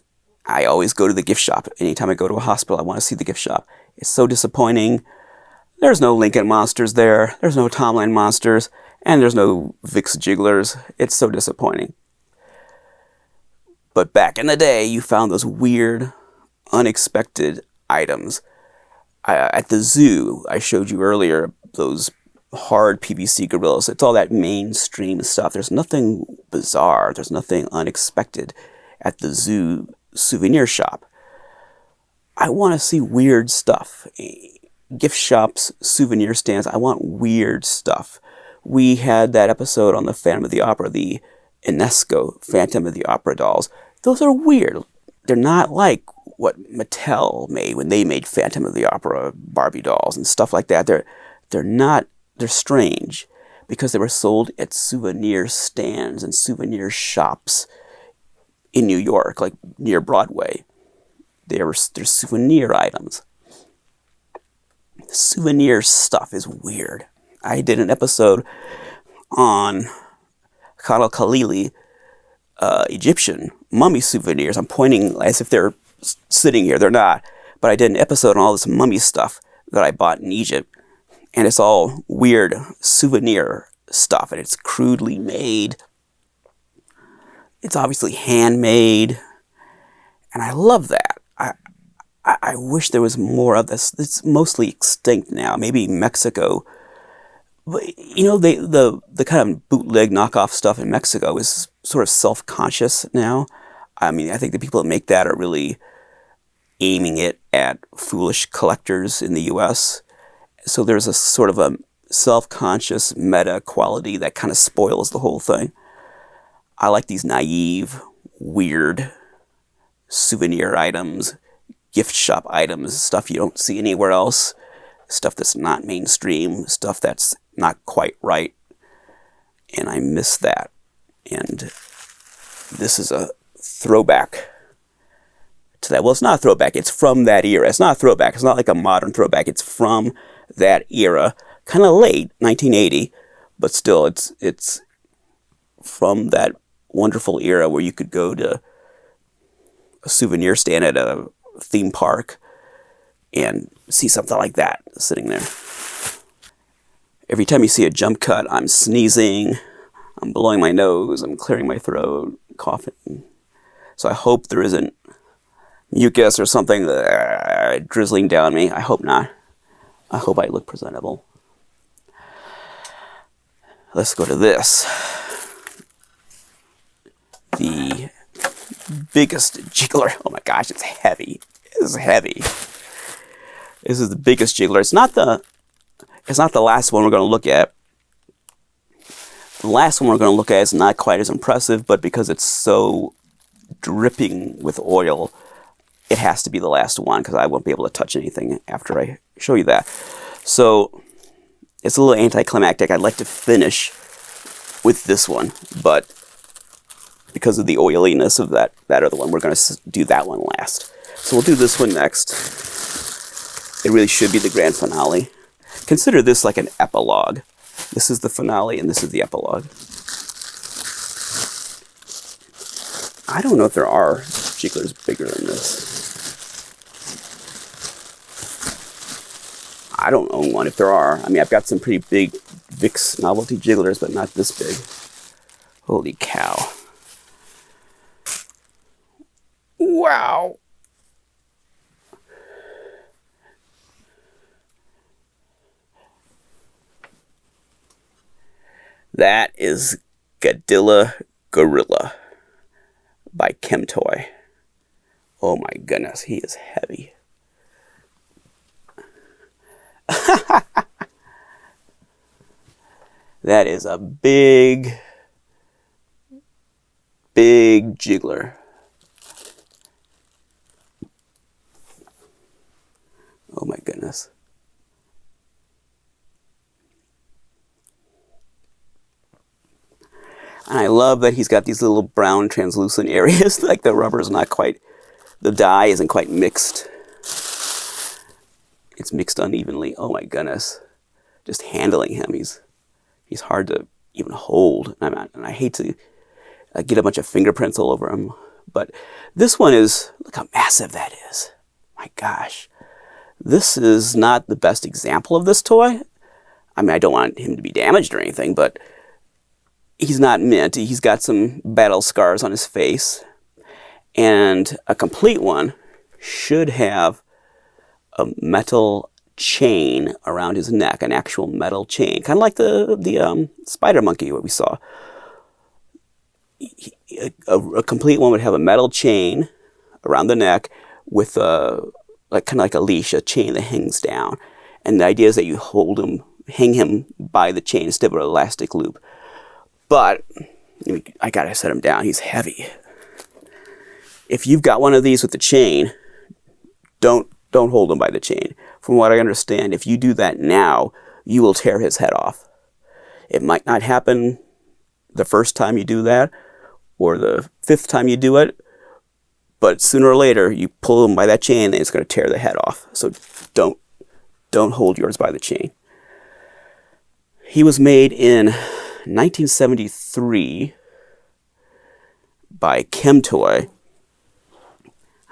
I always go to the gift shop. Anytime I go to a hospital, I want to see the gift shop. It's so disappointing. There's no Lincoln Monsters there. There's no Tomlin Monsters. And there's no Vicks Jigglers. It's so disappointing. But back in the day, you found those weird, unexpected items. At the zoo, I showed you earlier, those hard PVC gorillas. It's all that mainstream stuff. There's nothing bizarre. There's nothing unexpected at the zoo souvenir shop. I want to see weird stuff. Gift shops, souvenir stands, I want weird stuff. We had that episode on the Phantom of the Opera, the UNESCO Phantom of the Opera dolls. Those are weird. they're not like what Mattel made when they made Phantom of the Opera Barbie dolls and stuff like that. They're strange because they were sold at souvenir stands and souvenir shops in New York, like near Broadway. They're souvenir items. Souvenir stuff is weird. I did an episode on Khalil Khalili, Egyptian mummy souvenirs. I'm pointing as if they're sitting here. They're not. But I did an episode on all this mummy stuff that I bought in Egypt. And it's all weird souvenir stuff. And it's crudely made. It's obviously handmade. And I love that. I wish there was more of this. It's mostly extinct now. Maybe Mexico. But, the kind of bootleg knockoff stuff in Mexico is sort of self-conscious now. I mean, I think the people that make that are really aiming it at foolish collectors in the U.S. So there's a sort of a self-conscious meta quality that kind of spoils the whole thing. I like these naive, weird souvenir items, gift shop items, stuff you don't see anywhere else, stuff that's not mainstream, stuff that's not quite right. And I miss that. And this is a throwback to that. Well, it's not a throwback. It's from that era. It's not a throwback. It's not like a modern throwback. It's from that era. Kind of late, 1980, but still, it's from that wonderful era where you could go to a souvenir stand at a theme park and see something like that sitting there. Every time you see a jump cut, I'm sneezing, I'm blowing my nose, I'm clearing my throat, coughing. So I hope there isn't mucus or something drizzling down me. I hope not. I hope I look presentable. Let's go to this. The biggest jiggler. Oh my gosh, it's heavy. It's heavy. This is the biggest jiggler. It's not the last one we're going to look at. The last one we're going to look at is not quite as impressive, but because it's so dripping with oil, it has to be the last one because I won't be able to touch anything after I show you that. So it's a little anticlimactic. I'd like to finish with this one, but because of the oiliness of that other one, we're going to do that one last. So we'll do this one next. It really should be the grand finale. Consider this like an epilogue. This is the finale and this is the epilogue. I don't know if there are jigglers bigger than this. I don't own one if there are. I mean, I've got some pretty big Vicks novelty jigglers, but not this big. Holy cow. Wow. That is Godilla Gorilla by Chemtoy. Oh my goodness, he is heavy. That is a big jiggler. Oh my goodness. And I love that he's got these little brown translucent areas, like the rubber is not quite, the dye isn't quite mixed. It's mixed unevenly. Oh my goodness. Just handling him, he's hard to even hold. And I hate to get a bunch of fingerprints all over him. But this one is, look how massive that is. My gosh. This is not the best example of this toy. I mean, I don't want him to be damaged or anything, but he's not mint. He's got some battle scars on his face. And a complete one should have a metal chain around his neck, an actual metal chain, kind of like the spider monkey what we saw. A complete one would have a metal chain around the neck with kind of like a leash, a chain that hangs down. And the idea is that you hang him by the chain instead of an elastic loop. But I gotta set him down. He's heavy. if you've got one of these with the chain, don't hold him by the chain. From what I understand, if you do that now, you will tear his head off. It might not happen the first time you do that, or the 5th time you do it, but sooner or later, you pull him by that chain, and it's going to tear the head off. So don't hold yours by the chain. He was made in 1973 by Chemtoy.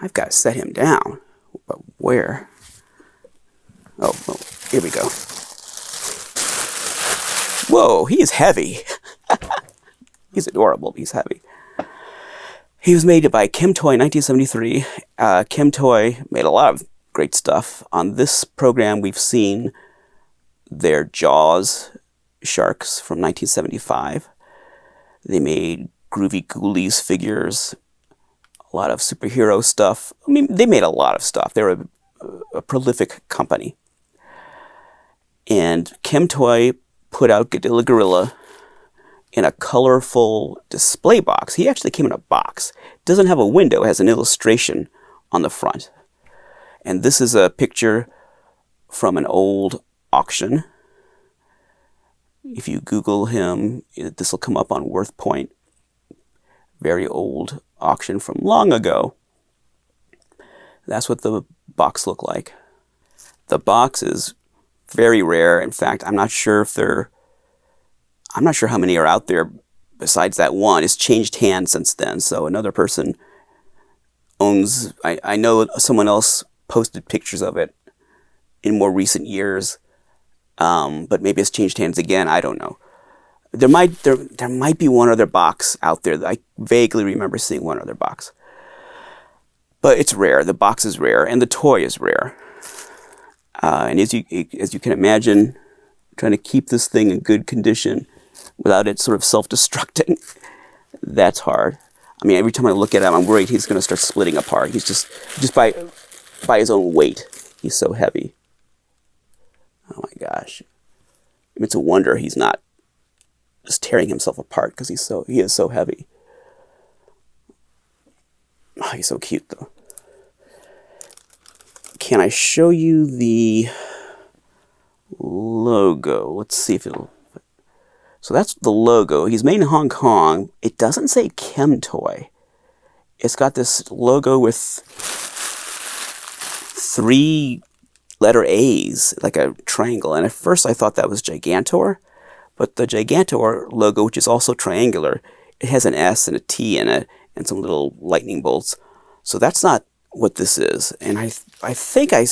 I've got to set him down, but where? Oh, here we go. Whoa, he is heavy. He's adorable, but he's heavy. He was made by Chemtoy in 1973. Chemtoy made a lot of great stuff. On this program, we've seen their Jaws sharks from 1975. They made Groovy Ghoulies figures, a lot of superhero stuff. I mean, they made a lot of stuff. They were a prolific company. And Chemtoy put out Godilla Gorilla in a colorful display box. He actually came in a box. It doesn't have a window. It has an illustration on the front. And this is a picture from an old auction. If you Google him, this will come up on WorthPoint. Very old auction from long ago. That's what the box looked like. The box is very rare. In fact, I'm not sure how many are out there besides that one. It's changed hands since then, so another person owns... I know someone else posted pictures of it in more recent years, but maybe it's changed hands again. I don't know. There might be one other box out there. I vaguely remember seeing one other box. But it's rare. The box is rare, and the toy is rare. And as you can imagine, trying to keep this thing in good condition without it sort of self-destructing, that's hard. I mean, every time I look at him, I'm worried he's going to start splitting apart. He's just by his own weight, he's so heavy. Oh my gosh. It's a wonder he's not just tearing himself apart because he is so heavy. Oh, he's so cute though. Can I show you the logo? Let's see if it'll... So that's the logo. He's made in Hong Kong. It doesn't say Chemtoy. It's got this logo with 3 letter A's, like a triangle. And at first I thought that was Gigantor. But the Gigantor logo, which is also triangular, it has an S and a T in it and some little lightning bolts. So that's not what this is. And I think I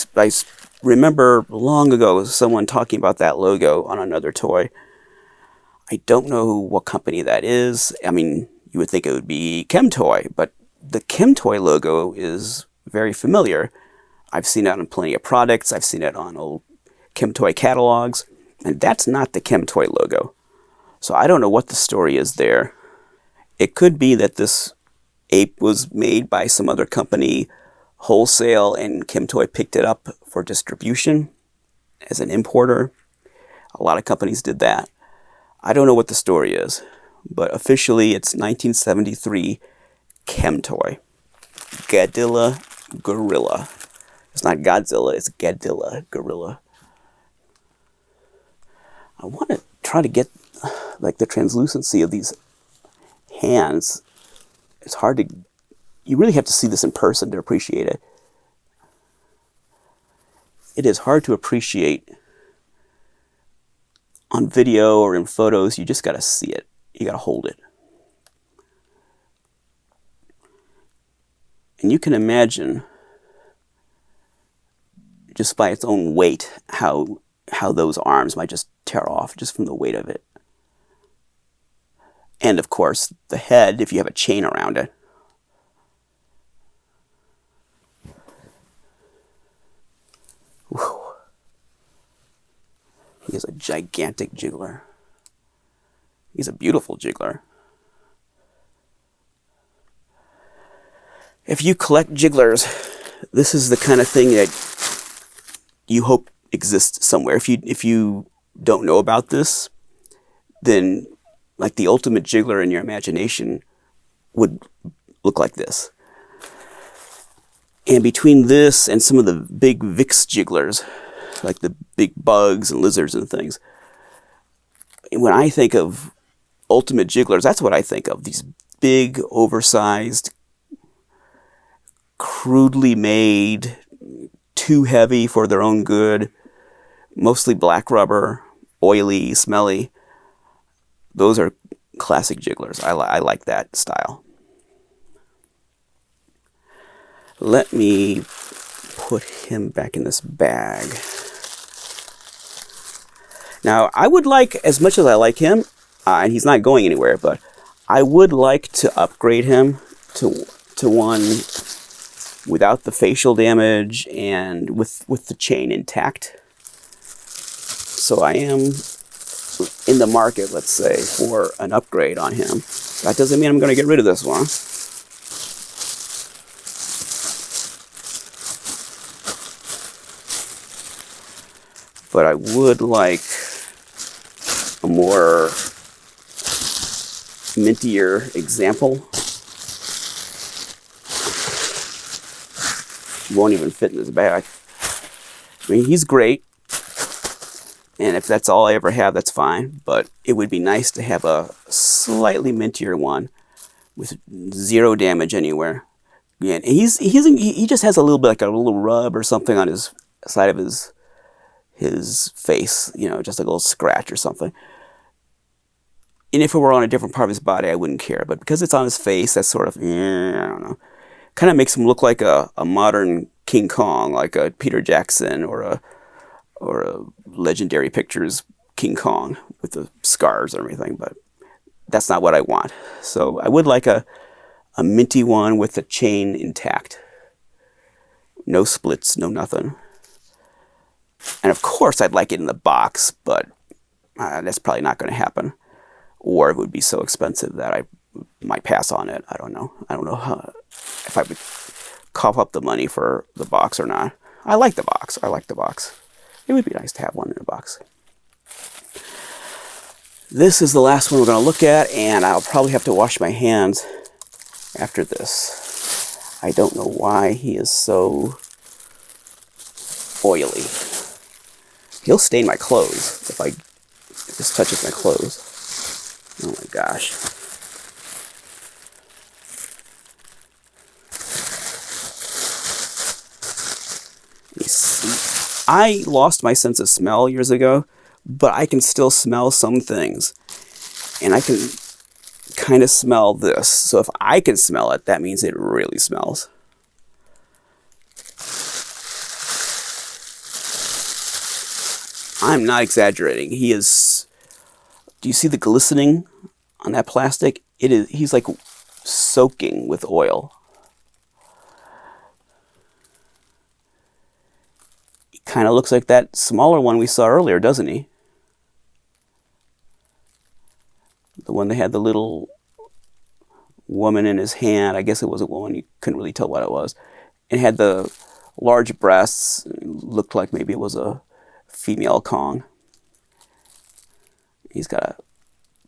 remember long ago someone talking about that logo on another toy. I don't know what company that is. I mean, you would think it would be Chemtoy, but the Chemtoy logo is very familiar. I've seen it on plenty of products. I've seen it on old Chemtoy catalogs, and that's not the Chemtoy logo. So I don't know what the story is there. It could be that this ape was made by some other company wholesale and Chemtoy picked it up for distribution as an importer. A lot of companies did that. I don't know what the story is, but officially it's 1973 Chemtoy. Godilla Gorilla. It's not Godzilla, it's Godilla Gorilla. I want to try to get like the translucency of these hands. It's hard to... You really have to see this in person to appreciate it. It is hard to appreciate on video or in photos. You just got to see it. You got to hold it. And you can imagine, just by its own weight, how those arms might just tear off just from the weight of it. And of course, the head, if you have a chain around it. Whew. He is a gigantic jiggler. He's a beautiful jiggler. If you collect jigglers, this is the kind of thing that you hope exists somewhere. If you don't know about this, then like the ultimate jiggler in your imagination would look like this. And between this and some of the big Vix jigglers, like the big bugs and lizards and things, when I think of ultimate jigglers, that's what I think of. These big, oversized, crudely made, too heavy for their own good, mostly black rubber, oily, smelly. Those are classic jigglers. I like that style. Let me put him back in this bag. Now, I would like, as much as I like him, and he's not going anywhere, but I would like to upgrade him to one without the facial damage and with the chain intact. So I am in the market, let's say, for an upgrade on him. That doesn't mean I'm going to get rid of this one. But I would like a more mintier example. Won't even fit in this bag. I mean, he's great. And if that's all I ever have, that's fine. But it would be nice to have a slightly mintier one with 0 damage anywhere. And he just has a little bit, like a little rub or something on his side of his face, you know, just like a little scratch or something. And if it were on a different part of his body, I wouldn't care. But because it's on his face, that's sort of, I don't know. Kind of makes him look like a modern King Kong, like a Peter Jackson or a Legendary Pictures King Kong with the scars and everything. But that's not what I want. So I would like a minty one with the chain intact. No splits, no nothing. And of course, I'd like it in the box, but that's probably not going to happen. Or it would be so expensive that I might pass on it. I don't know. I don't know if I would cough up the money for the box or not. I like the box. It would be nice to have one in a box. This is the last one we're going to look at, and I'll probably have to wash my hands after this. I don't know why he is so oily. He'll stain my clothes if this touches my clothes. Oh my gosh. Let me see. I lost my sense of smell years ago, but I can still smell some things. And I can kind of smell this. So if I can smell it, that means it really smells. I'm not exaggerating. He is... Do you see the glistening on that plastic? He's like soaking with oil. He kind of looks like that smaller one we saw earlier, doesn't he? The one that had the little woman in his hand. I guess it was a woman. You couldn't really tell what it was. It had the large breasts. It looked like maybe it was a female Kong. He's got a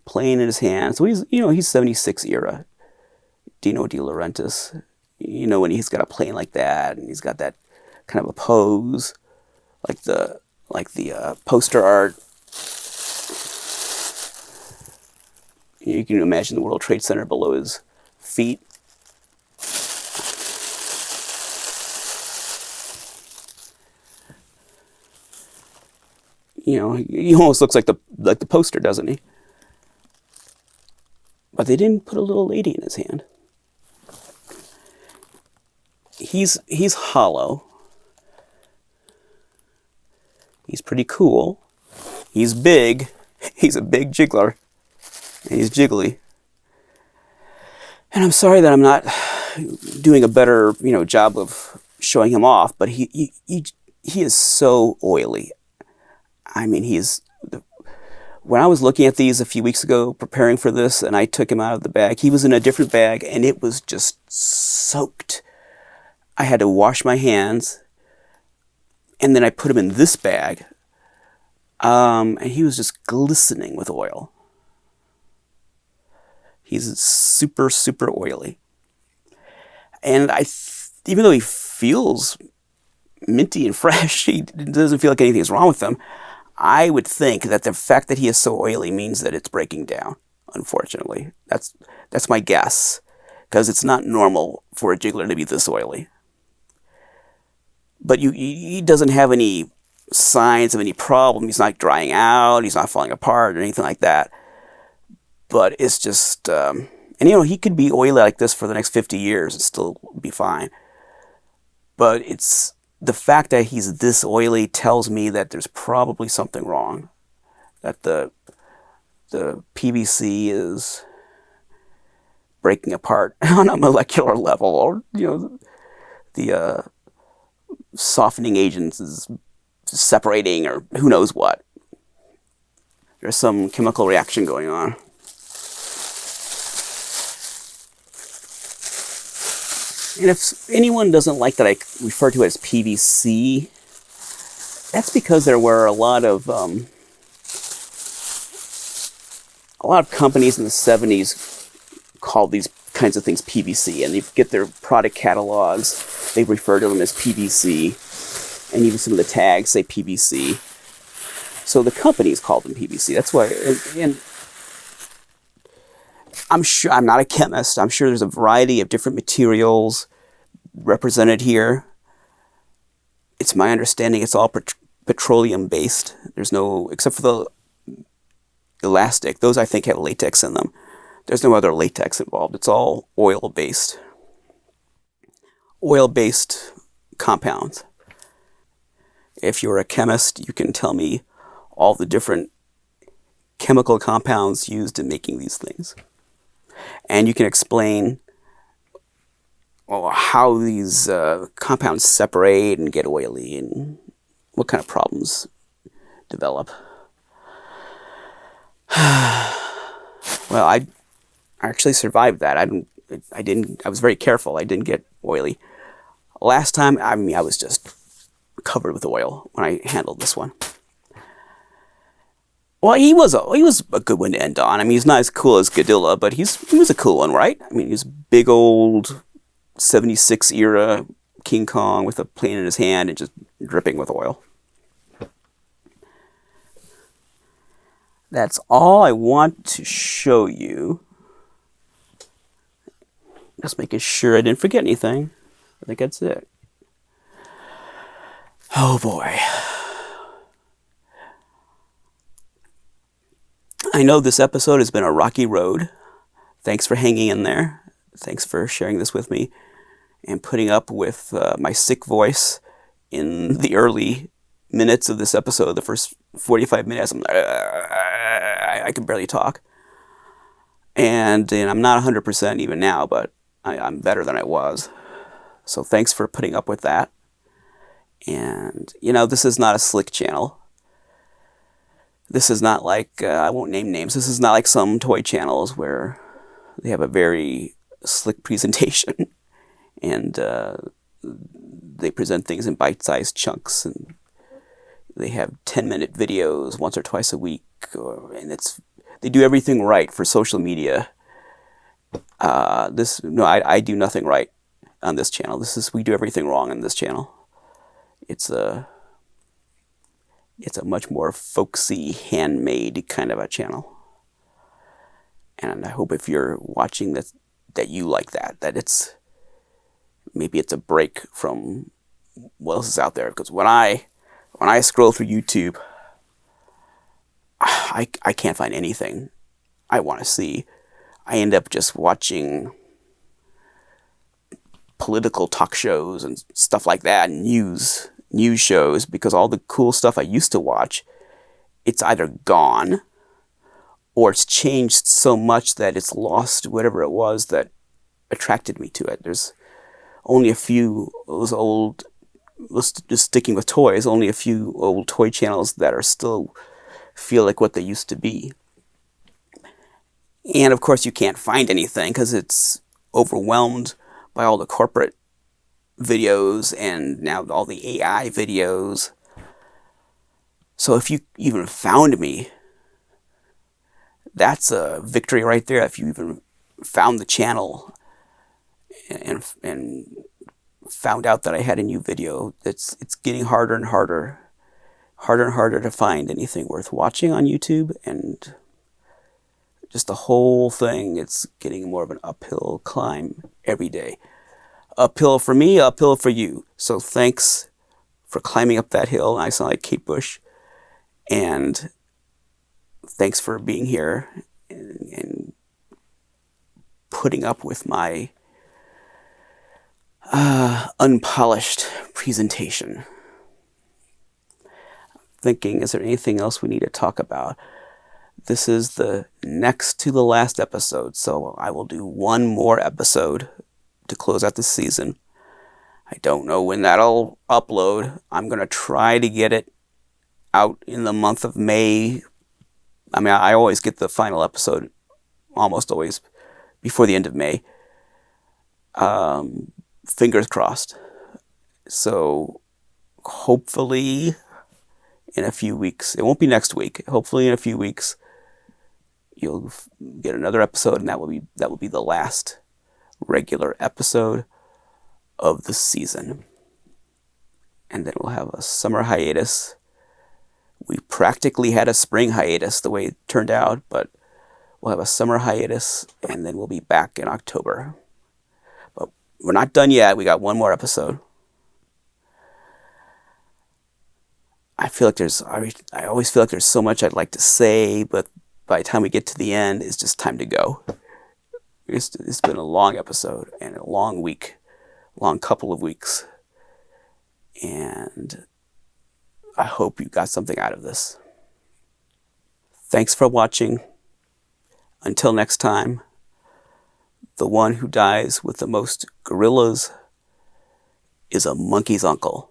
plane in his hand. So he's 76 era. Dino De Laurentiis. You know, when he's got a plane like that, and he's got that kind of a pose, like the poster art. You can imagine the World Trade Center below his feet. You know, he almost looks like the poster, doesn't he? But they didn't put a little lady in his hand. He's hollow. He's pretty cool. He's big. He's a big jiggler. And he's jiggly. And I'm sorry that I'm not doing a better, job of showing him off, but he is so oily. I mean, when I was looking at these a few weeks ago, preparing for this, and I took him out of the bag, he was in a different bag, and it was just soaked. I had to wash my hands, and then I put him in this bag, and he was just glistening with oil. He's super, super oily. And even though he feels minty and fresh, he doesn't feel like anything's wrong with him. I would think that the fact that he is so oily means that it's breaking down. Unfortunately, that's my guess, because it's not normal for a jiggler to be this oily. But he doesn't have any signs of any problem. He's not drying out. He's not falling apart or anything like that. But it's just, and he could be oily like this for the next 50 years and still be fine. But it's the fact that he's this oily tells me that there's probably something wrong. That the PVC is breaking apart on a molecular level, or the softening agents is separating, or who knows what. There's some chemical reaction going on. And if anyone doesn't like that I refer to it as PVC, that's because there were a lot of companies in the 70s called these kinds of things PVC, and they get their product catalogs, they refer to them as PVC, and even some of the tags say PVC. So the companies called them PVC. That's why, and I'm sure, I'm not a chemist, I'm sure there's a variety of different materials represented here. It's my understanding it's all petroleum based. There's no, except for the elastic, those I think have latex in them. There's no other latex involved. It's all oil-based. Oil-based compounds. If you're a chemist, you can tell me all the different chemical compounds used in making these things. And you can explain how these compounds separate and get oily and what kind of problems develop. Well, I actually survived that. I was very careful. I didn't get oily. Last time, I was just covered with oil when I handled this one. Well, he was a good one to end on. He's not as cool as Godilla, but he was a cool one, right? He was big old 76 era King Kong with a plane in his hand and just dripping with oil. That's all I want to show you. Just making sure I didn't forget anything. I think that's it. Oh boy. I know this episode has been a rocky road. Thanks for hanging in there. Thanks for sharing this with me and putting up with my sick voice in the early minutes of this episode. The first 45 minutes, I can barely talk. And I'm not 100% even now, but I'm better than I was. So thanks for putting up with that. And, this is not a slick channel. This is not like, I won't name names, this is not like some toy channels where they have a very slick presentation and they present things in bite-sized chunks, and they have 10-minute videos once or twice a week, and they do everything right for social media. I do nothing right on this channel. We do everything wrong on this channel. It's a much more folksy, handmade kind of a channel. And I hope if you're watching this, that you like that maybe it's a break from what else is out there. Because when I scroll through YouTube, I can't find anything I want to see. I end up just watching political talk shows and stuff like that, and news shows, because all the cool stuff I used to watch, it's either gone or it's changed so much that it's lost whatever it was that attracted me to it. There's only a few those old, just sticking with toys, only a few old toy channels that are still feel like what they used to be. And of course you can't find anything because it's overwhelmed by all the corporate videos and now all the AI videos. So if you even found me, that's a victory right there. If you even found the channel and found out that I had a new video. It's getting harder and harder to find anything worth watching on YouTube, and just the whole thing, it's getting more of an uphill climb every day. Uphill for me, uphill for you. So thanks for climbing up that hill. I sound like Kate Bush. And thanks for being here and putting up with my unpolished presentation. Thinking, is there anything else we need to talk about? This is the next to the last episode, so I will do one more episode to close out the season. I don't know when that'll upload. I'm going to try to get it out in the month of May. I mean, I always get the final episode, almost always, before the end of May. Fingers crossed. So, hopefully, in a few weeks, it won't be next week, hopefully in a few weeks, you'll get another episode, and that will be the last regular episode of the season. And then we'll have a summer hiatus. We practically had a spring hiatus the way it turned out, but we'll have a summer hiatus, and then we'll be back in October. But we're not done yet. We got one more episode. I always feel like there's so much I'd like to say, but by the time we get to the end, it's just time to go. It's been a long episode and a long week, long couple of weeks. And I hope you got something out of this. Thanks for watching. Until next time, the one who dies with the most gorillas is a monkey's uncle.